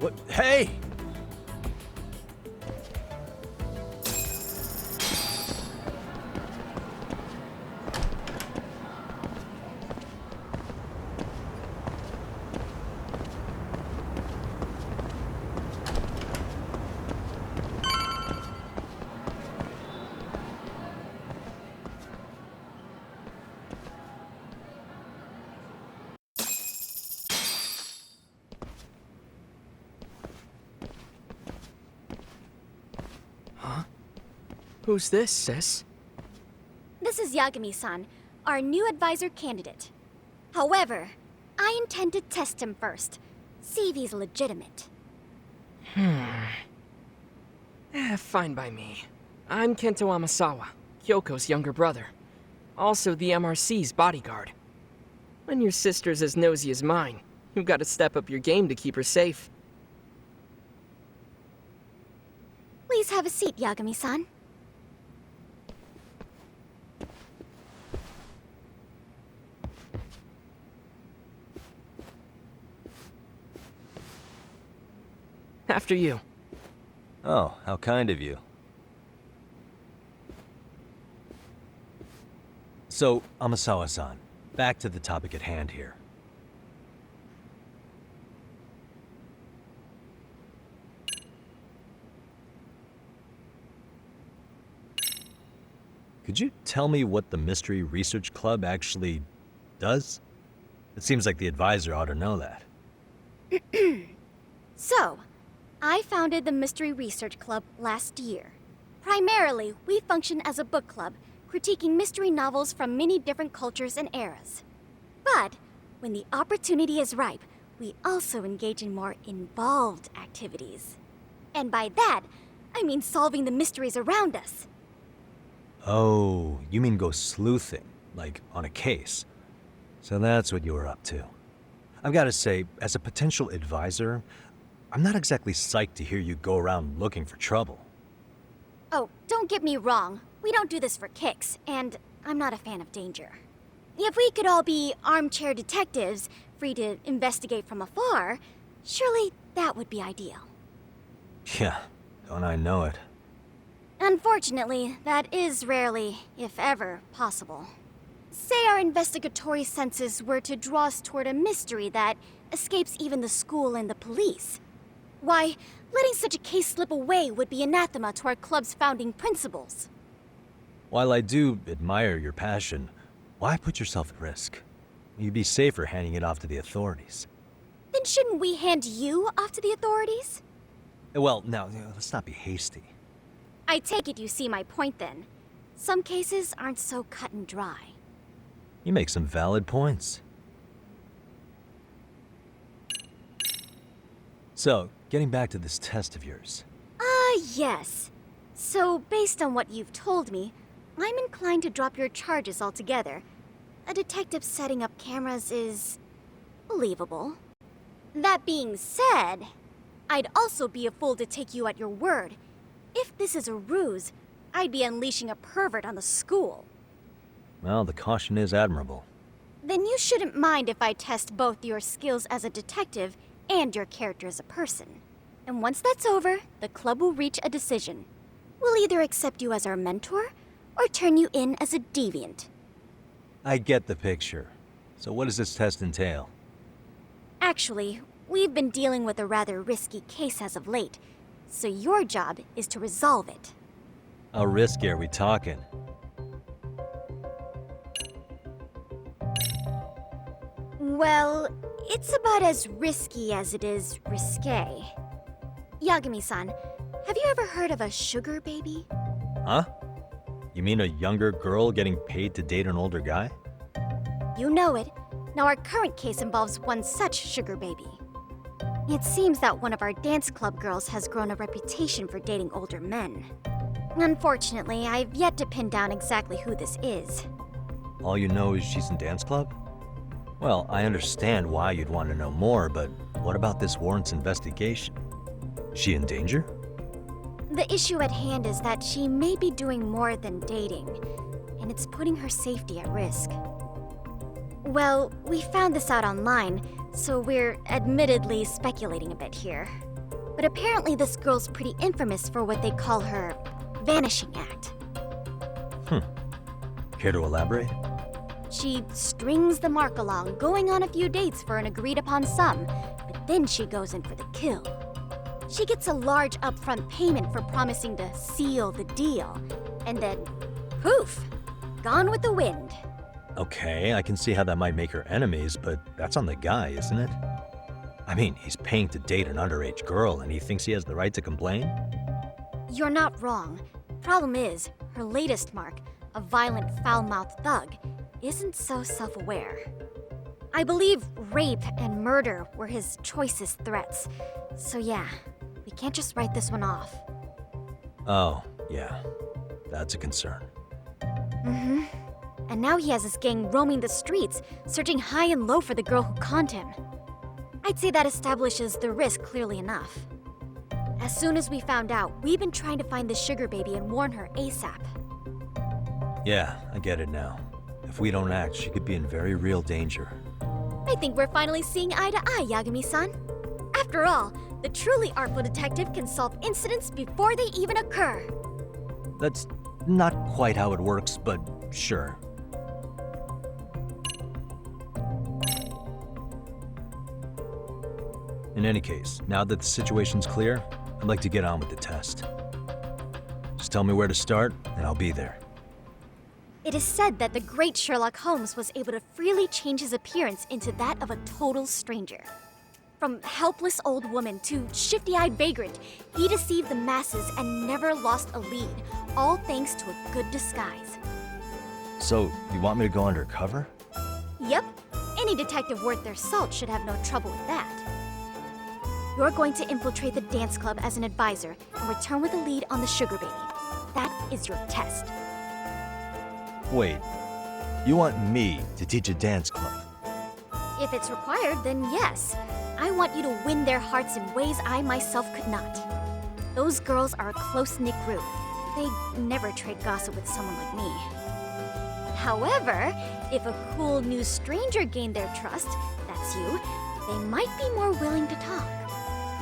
What? Hey! Huh? Who's this, sis? This is Yagami-san, our new advisor candidate. However, I intend to test him first. See if he's legitimate. Fine by me. I'm Kento Amasawa, Kyoko's younger brother. Also the MRC's bodyguard. When your sister's as nosy as mine, you've got to step up your game to keep her safe. Please have a seat, Yagami-san. After you. Oh, how kind of you. So, Amasawa-san, back to the topic at hand here. Could you tell me what the Mystery Research Club actually does? It seems like the advisor ought to know that. So, I founded the Mystery Research Club last year. Primarily, we function as a book club, critiquing mystery novels from many different cultures and eras. But, when the opportunity is ripe, we also engage in more involved activities. And by that, I mean solving the mysteries around us. Oh, you mean go sleuthing, like on a case. So that's what you were up to. I've got to say, as a potential advisor, I'm not exactly psyched to hear you go around looking for trouble. Oh, don't get me wrong. We don't do this for kicks, and I'm not a fan of danger. If we could all be armchair detectives, free to investigate from afar, surely that would be ideal. Yeah, don't I know it. Unfortunately, that is rarely, if ever, possible. Say our investigatory senses were to draw us toward a mystery that escapes even the school and the police. Why, letting such a case slip away would be anathema to our club's founding principles. While I do admire your passion, why put yourself at risk? You'd be safer handing it off to the authorities. Then shouldn't we hand you off to the authorities? Well, now, let's not be hasty. I take it you see my point then. Some cases aren't so cut and dry. You make some valid points. So, getting back to this test of yours. Yes. So, based on what you've told me, I'm inclined to drop your charges altogether. A detective setting up cameras is believable. That being said, I'd also be a fool to take you at your word. If this is a ruse, I'd be unleashing a pervert on the school. Well, the caution is admirable. Then you shouldn't mind if I test both your skills as a detective and your character as a person. And once that's over, the club will reach a decision. We'll either accept you as our mentor, or turn you in as a deviant. I get the picture. So what does this test entail? Actually, we've been dealing with a rather risky case as of late, so your job is to resolve it. How risky are we talking? Well, it's about as risky as it is risque. Yagami-san, have you ever heard of a sugar baby? Huh? You mean a younger girl getting paid to date an older guy? You know it. Now our current case involves one such sugar baby. It seems that one of our dance club girls has grown a reputation for dating older men. Unfortunately, I've yet to pin down exactly who this is. All you know is she's in dance club? Well, I understand why you'd want to know more, but what about this warrants investigation? She in danger? The issue at hand is that she may be doing more than dating, and it's putting her safety at risk. Well, we found this out online, so we're admittedly speculating a bit here. But apparently this girl's pretty infamous for what they call her vanishing act. Care to elaborate? She strings the mark along, going on a few dates for an agreed-upon sum, but then she goes in for the kill. She gets a large upfront payment for promising to seal the deal, and then, poof, gone with the wind. Okay, I can see how that might make her enemies, but that's on the guy, isn't it? I mean, he's paying to date an underage girl, and he thinks he has the right to complain? You're not wrong. Problem is, her latest mark, a violent, foul-mouthed thug, isn't so self-aware. I believe rape and murder were his choicest threats. So yeah, we can't just write this one off. Oh, yeah. That's a concern. Mm-hmm. And now he has his gang roaming the streets, searching high and low for the girl who conned him. I'd say that establishes the risk clearly enough. As soon as we found out, we've been trying to find the sugar baby and warn her ASAP. Yeah, I get it now. If we don't act, she could be in very real danger. I think we're finally seeing eye to eye, Yagami-san. After all, the truly artful detective can solve incidents before they even occur. That's not quite how it works, but sure. In any case, now that the situation's clear, I'd like to get on with the test. Just tell me where to start, and I'll be there. It is said that the great Sherlock Holmes was able to freely change his appearance into that of a total stranger. From helpless old woman to shifty-eyed vagrant, he deceived the masses and never lost a lead, all thanks to a good disguise. So, you want me to go undercover? Yep, any detective worth their salt should have no trouble with that. You're going to infiltrate the dance club as an advisor and return with a lead on the sugar baby. That is your test. Wait, you want me to teach a dance club? If it's required, then yes. I want you to win their hearts in ways I myself could not. Those girls are a close-knit group. They never trade gossip with someone like me. However, if a cool new stranger gained their trust, that's you, they might be more willing to talk.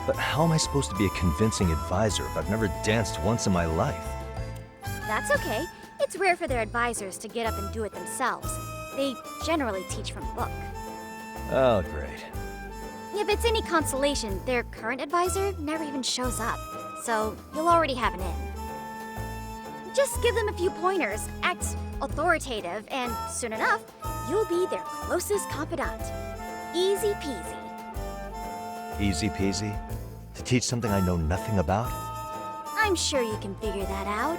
But how am I supposed to be a convincing advisor if I've never danced once in my life? That's okay. It's rare for their advisors to get up and do it themselves. They generally teach from a book. Oh, great. If it's any consolation, their current advisor never even shows up, so you'll already have an in. Just give them a few pointers, act authoritative, and soon enough, you'll be their closest confidant. Easy peasy. Easy peasy? To teach something I know nothing about? I'm sure you can figure that out.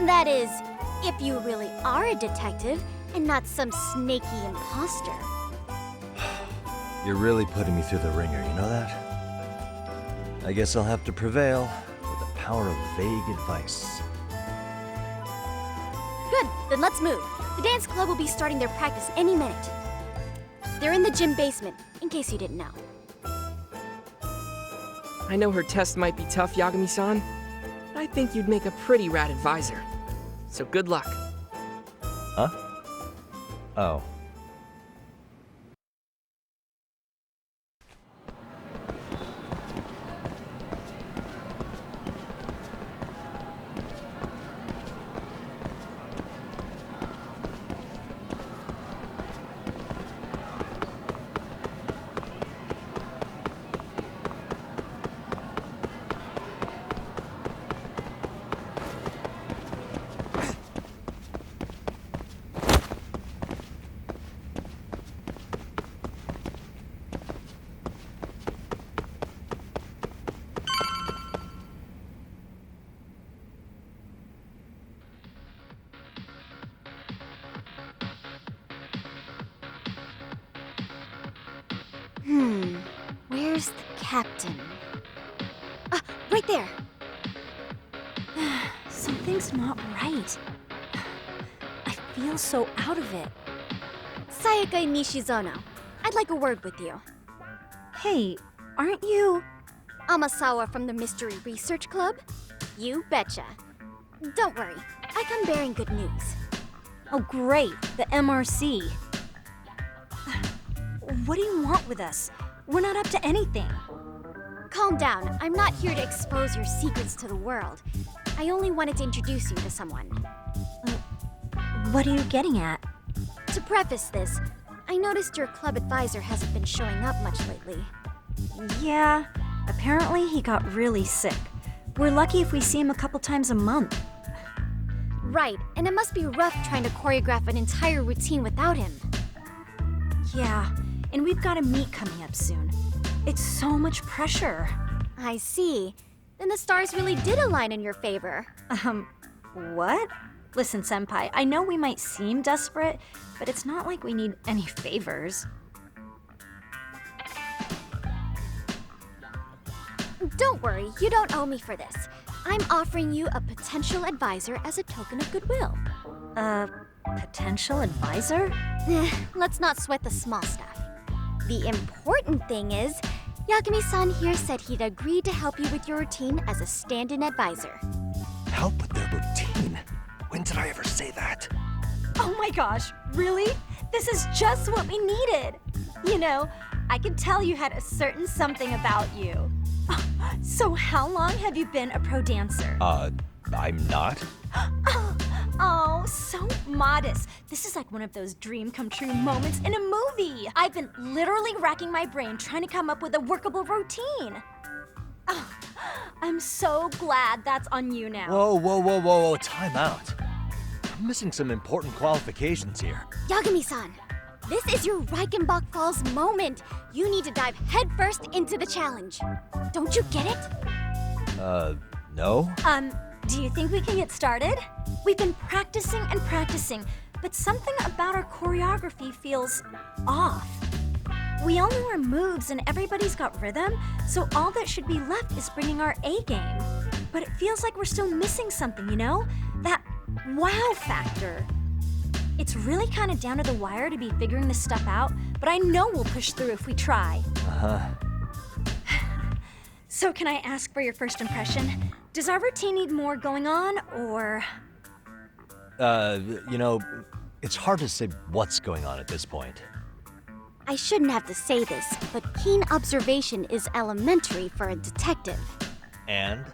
That is, if you really are a detective and not some snaky imposter. You're really putting me through the ringer, you know that? I guess I'll have to prevail with the power of vague advice. Good, then let's move. The dance club will be starting their practice any minute. They're in the gym basement, in case you didn't know. I know her test might be tough, Yagami-san, but I think you'd make a pretty rad advisor. So good luck. Huh? Oh. Where's the captain? Ah, right there! Something's not right. I feel so out of it. Sayaka Nishizono, I'd like a word with you. Hey, aren't you... Amasawa from the Mystery Research Club? You betcha. Don't worry, I come bearing good news. Oh great, the MRC. What do you want with us? We're not up to anything. Calm down. I'm not here to expose your secrets to the world. I only wanted to introduce you to someone. What are you getting at? To preface this, I noticed your club advisor hasn't been showing up much lately. Yeah, apparently he got really sick. We're lucky if we see him a couple times a month. Right, and it must be rough trying to choreograph an entire routine without him. Yeah, and we've got a meet coming up soon. It's so much pressure. I see. then the stars really did align in your favor. What? Listen, Senpai, I know we might seem desperate, but it's not like we need any favors. Don't worry, you don't owe me for this. I'm offering you a potential advisor as a token of goodwill. Potential advisor? Let's not sweat the small stuff. The important thing is, Yagami-san here said he'd agree to help you with your routine as a stand-in advisor. Help with their routine? When did I ever say that? Oh my gosh, really? This is just what we needed. You know, I could tell you had a certain something about you. So how long have you been a pro dancer? I'm not. Oh, so modest. This is like one of those dream come true moments in a movie. I've been literally racking my brain trying to come up with a workable routine. Oh, I'm so glad that's on you now. Whoa, time out. I'm missing some important qualifications here. Yagami-san, this is your Reichenbach Falls moment. You need to dive headfirst into the challenge. Don't you get it? No? Do you think we can get started? We've been practicing and practicing, but something about our choreography feels off. We all know our moves and everybody's got rhythm, so all that should be left is bringing our A game. But it feels like we're still missing something, you know? That wow factor. It's really kind of down to the wire to be figuring this stuff out, but I know we'll push through if we try. So can I ask for your first impression? Does our routine need more going on, or...? You know, it's hard to say what's going on at this point. I shouldn't have to say this, but keen observation is elementary for a detective. And?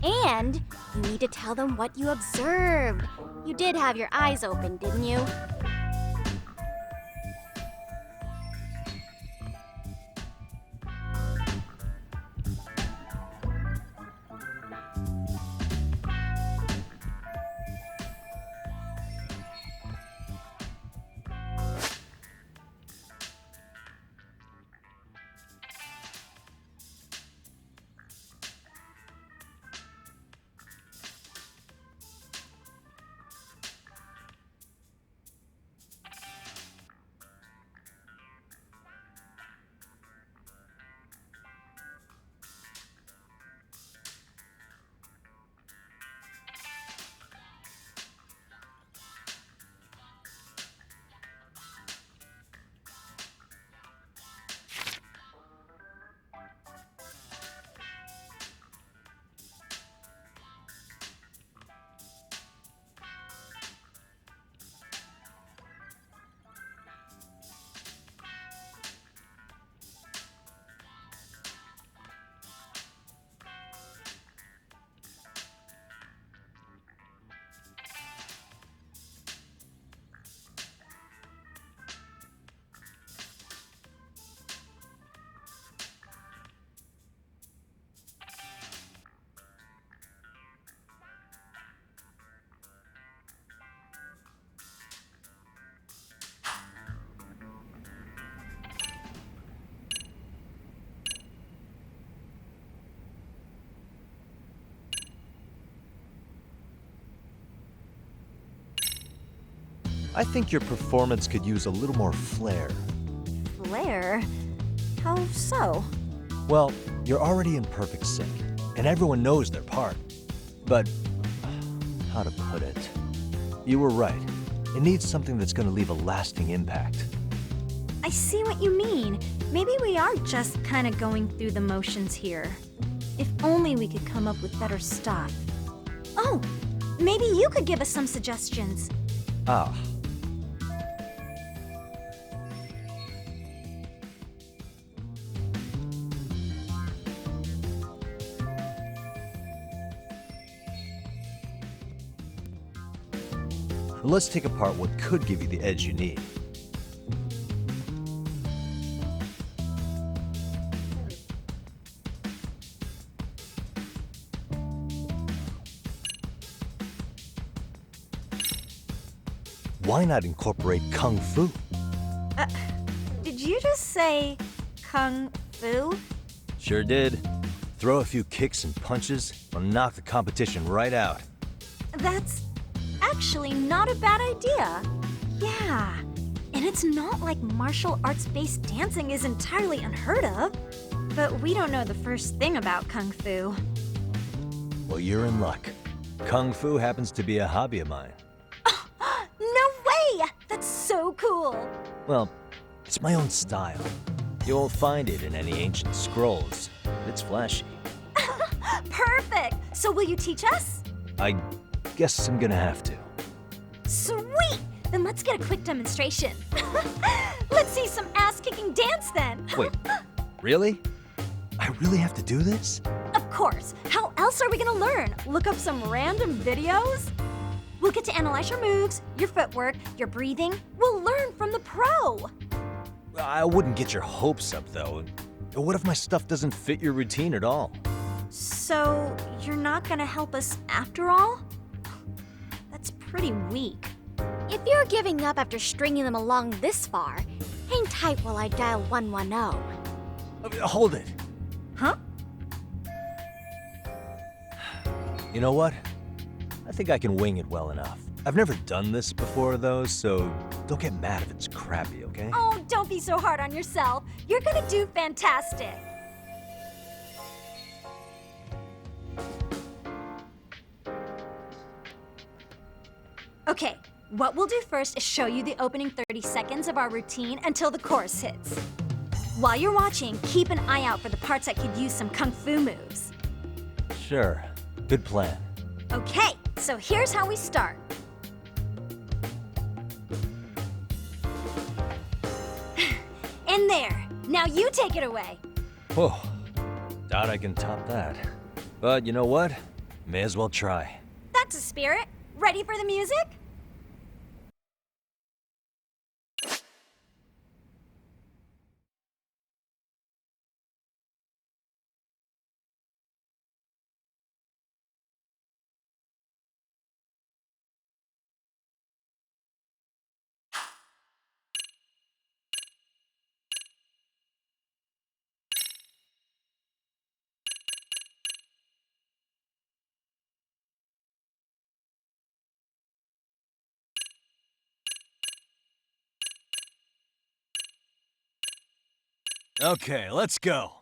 And you need to tell them what you observed. You did have your eyes open, didn't you? I think your performance could use a little more flair. Flair? How so? Well, you're already in perfect sync, and everyone knows their part. But, how to put it? You were right. It needs something that's going to leave a lasting impact. I see what you mean. Maybe we are just kind of going through the motions here. If only we could come up with better stuff. Oh, maybe you could give us some suggestions. Ah. Let's take apart what could give you the edge you need. Why not incorporate Kung Fu? Did you just say Kung Fu? Sure did. throw a few kicks and punches, or knock the competition right out. That's actually not a bad idea. Yeah, and it's not like martial arts-based dancing is entirely unheard of. But we don't know the first thing about Kung Fu. Well, you're in luck. Kung Fu happens to be a hobby of mine. No way! That's so cool! Well, it's my own style. You won't find it in any ancient scrolls. It's flashy. Perfect! So will you teach us? I guess I'm gonna have to. Sweet! Then let's get a quick demonstration. Let's see some ass-kicking dance then! Wait, really? I really have to do this? Of course! How else are we gonna learn? Look up some random videos? We'll get to analyze your moves, your footwork, your breathing. We'll learn from the pro! I wouldn't get your hopes up, though. What if my stuff doesn't fit your routine at all? So, you're not gonna help us after all? That's pretty weak. If you're giving up after stringing them along this far, hang tight while I dial 110. Hold it. Huh? You know what? I think I can wing it well enough. I've never done this before, though, so don't get mad if it's crappy, okay? Oh, don't be so hard on yourself. You're gonna do fantastic. Okay, what we'll do first is show you the opening 30 seconds of our routine until the chorus hits. While you're watching, keep an eye out for the parts that could use some Kung Fu moves. Sure. Good plan. Okay, so here's how we start. In there. Now you take it away. Whoa. Doubt I can top that. But you know what? May as well try. That's a spirit. Ready for the music? Okay, let's go.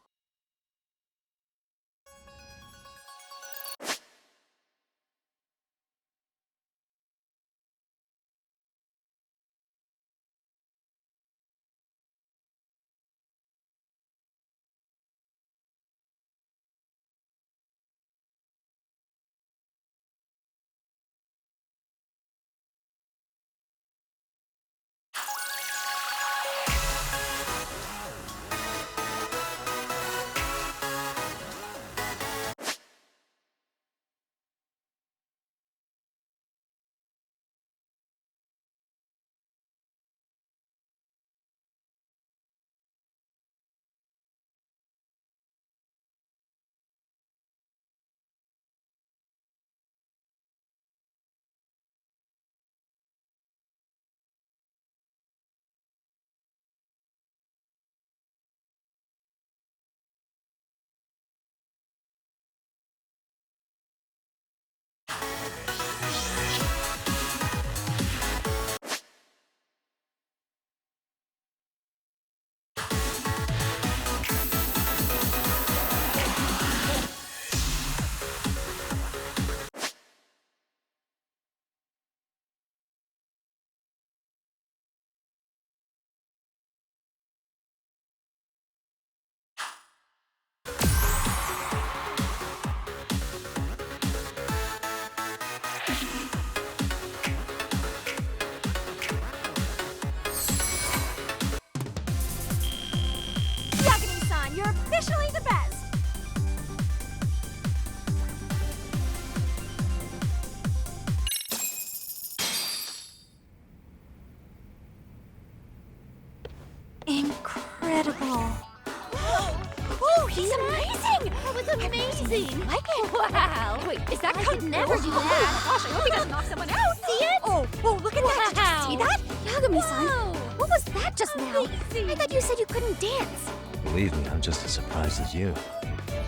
You're officially the best! Incredible. Oh, he's amazing! That was amazing! Like it? Wow! Wait, is that I could never do that! Oh, gosh, I hope he doesn't knock someone out! See it? Oh, look at that! Did you see that? Yagami-san, what was that just now? I thought you said you couldn't dance. Believe me, I'm just as surprised as you.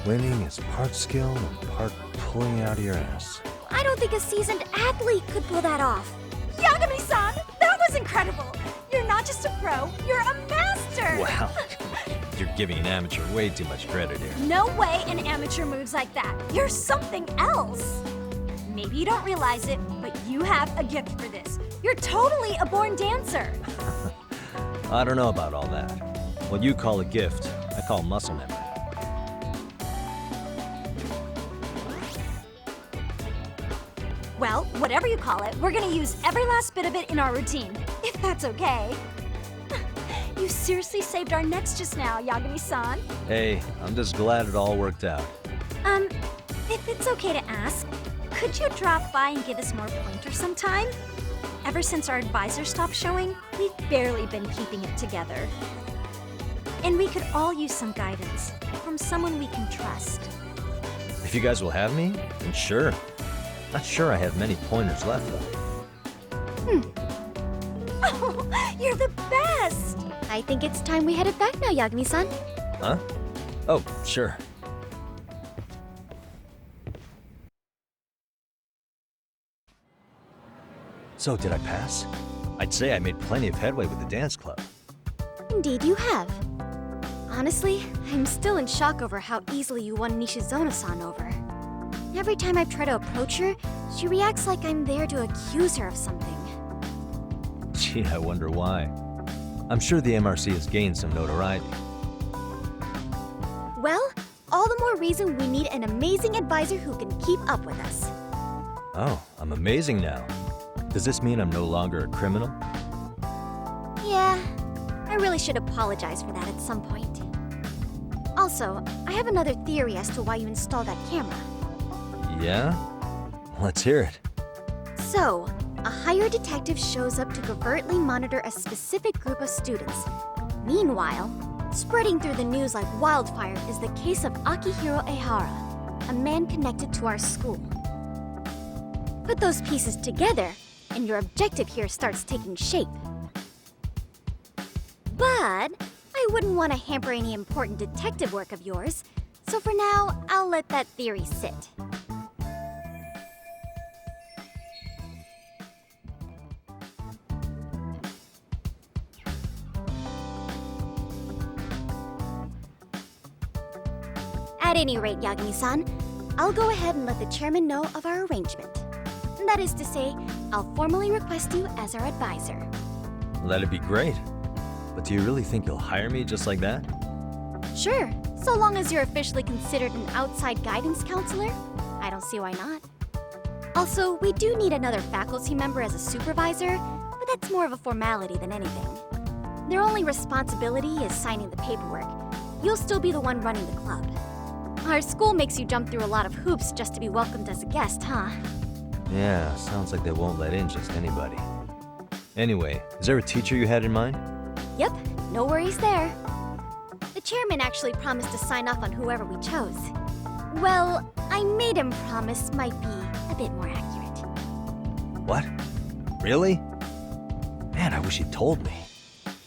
Winning is part skill and part pulling out of your ass. I don't think a seasoned athlete could pull that off. Yagami-san, that was incredible! You're not just a pro, you're a master! Wow. You're giving an amateur way too much credit here. No way an amateur moves like that. You're something else. Maybe you don't realize it, but you have a gift for this. You're totally a born dancer. I don't know about all that. What you call a gift, I call muscle memory. Well, whatever you call it, we're gonna use every last bit of it in our routine, if that's okay. You seriously saved our necks just now, Yagami-san. Hey, I'm just glad it all worked out. If it's okay to ask, could you drop by and give us more pointers sometime? Ever since our advisor stopped showing, we've barely been keeping it together. And we could all use some guidance from someone we can trust. If you guys will have me, then sure. Not sure I have many pointers left, though. Oh, you're the best! I think it's time we headed back now, Yagami-san. Huh? Oh, sure. So, did I pass? I'd say I made plenty of headway with the dance club. Indeed you have. Honestly, I'm still in shock over how easily you won Nishizono-san over. Every time I try to approach her, she reacts like I'm there to accuse her of something. Gee, I wonder why. I'm sure the MRC has gained some notoriety. Well, all the more reason we need an amazing advisor who can keep up with us. Oh, I'm amazing now. Does this mean I'm no longer a criminal? Yeah, I really should apologize for that at some point. Also, I have another theory as to why you installed that camera. Yeah? Let's hear it. So, a hired detective shows up to covertly monitor a specific group of students. Meanwhile, spreading through the news like wildfire is the case of Akihiro Ehara, a man connected to our school. Put those pieces together, and your objective here starts taking shape. But I wouldn't want to hamper any important detective work of yours, so for now, I'll let that theory sit. At any rate, Yagami-san, I'll go ahead and let the chairman know of our arrangement. That is to say, I'll formally request you as our advisor. That'd be great. But do you really think you'll hire me just like that? Sure, so long as you're officially considered an outside guidance counselor. I don't see why not. Also, we do need another faculty member as a supervisor, but that's more of a formality than anything. Their only responsibility is signing the paperwork. You'll still be the one running the club. Our school makes you jump through a lot of hoops just to be welcomed as a guest, huh? Yeah, sounds like they won't let in just anybody. Anyway, is there a teacher you had in mind? Yep, no worries there. The chairman actually promised to sign off on whoever we chose. Well, I made him promise might be a bit more accurate. What? Really? Man, I wish he'd told me.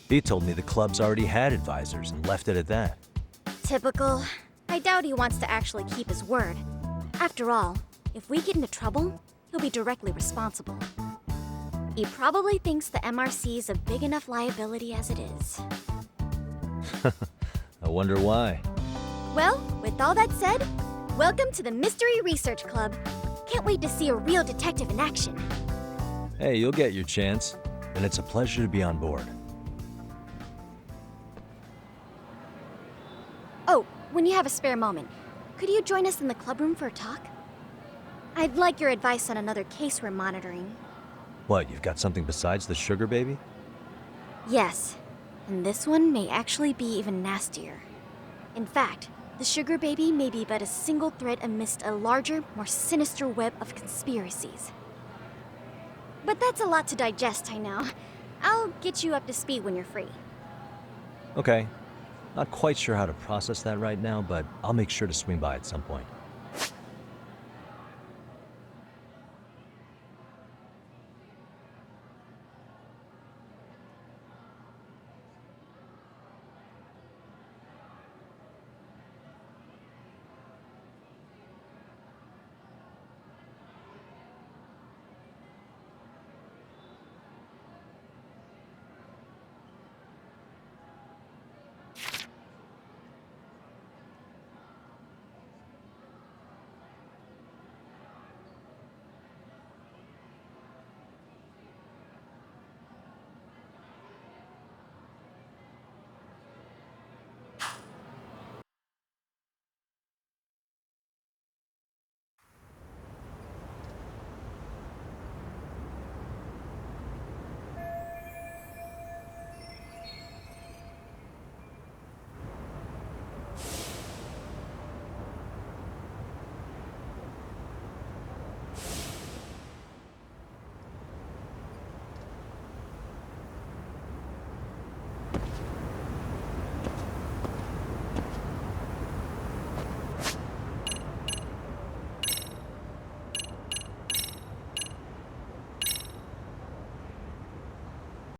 He told me the club's already had advisors and left it at that. Typical. I doubt he wants to actually keep his word. After all, if we get into trouble, he'll be directly responsible. He probably thinks the MRC is a big enough liability as it is. I wonder why. Well, with all that said, welcome to the Mystery Research Club. Can't wait to see a real detective in action. Hey, you'll get your chance, and it's a pleasure to be on board. Oh, when you have a spare moment, could you join us in the club room for a talk? I'd like your advice on another case we're monitoring. What, you've got something besides the sugar baby? Yes, and this one may actually be even nastier. In fact, the sugar baby may be but a single thread amidst a larger, more sinister web of conspiracies. But that's a lot to digest, I know. I'll get you up to speed when you're free. Okay. Not quite sure how to process that right now, but I'll make sure to swing by at some point.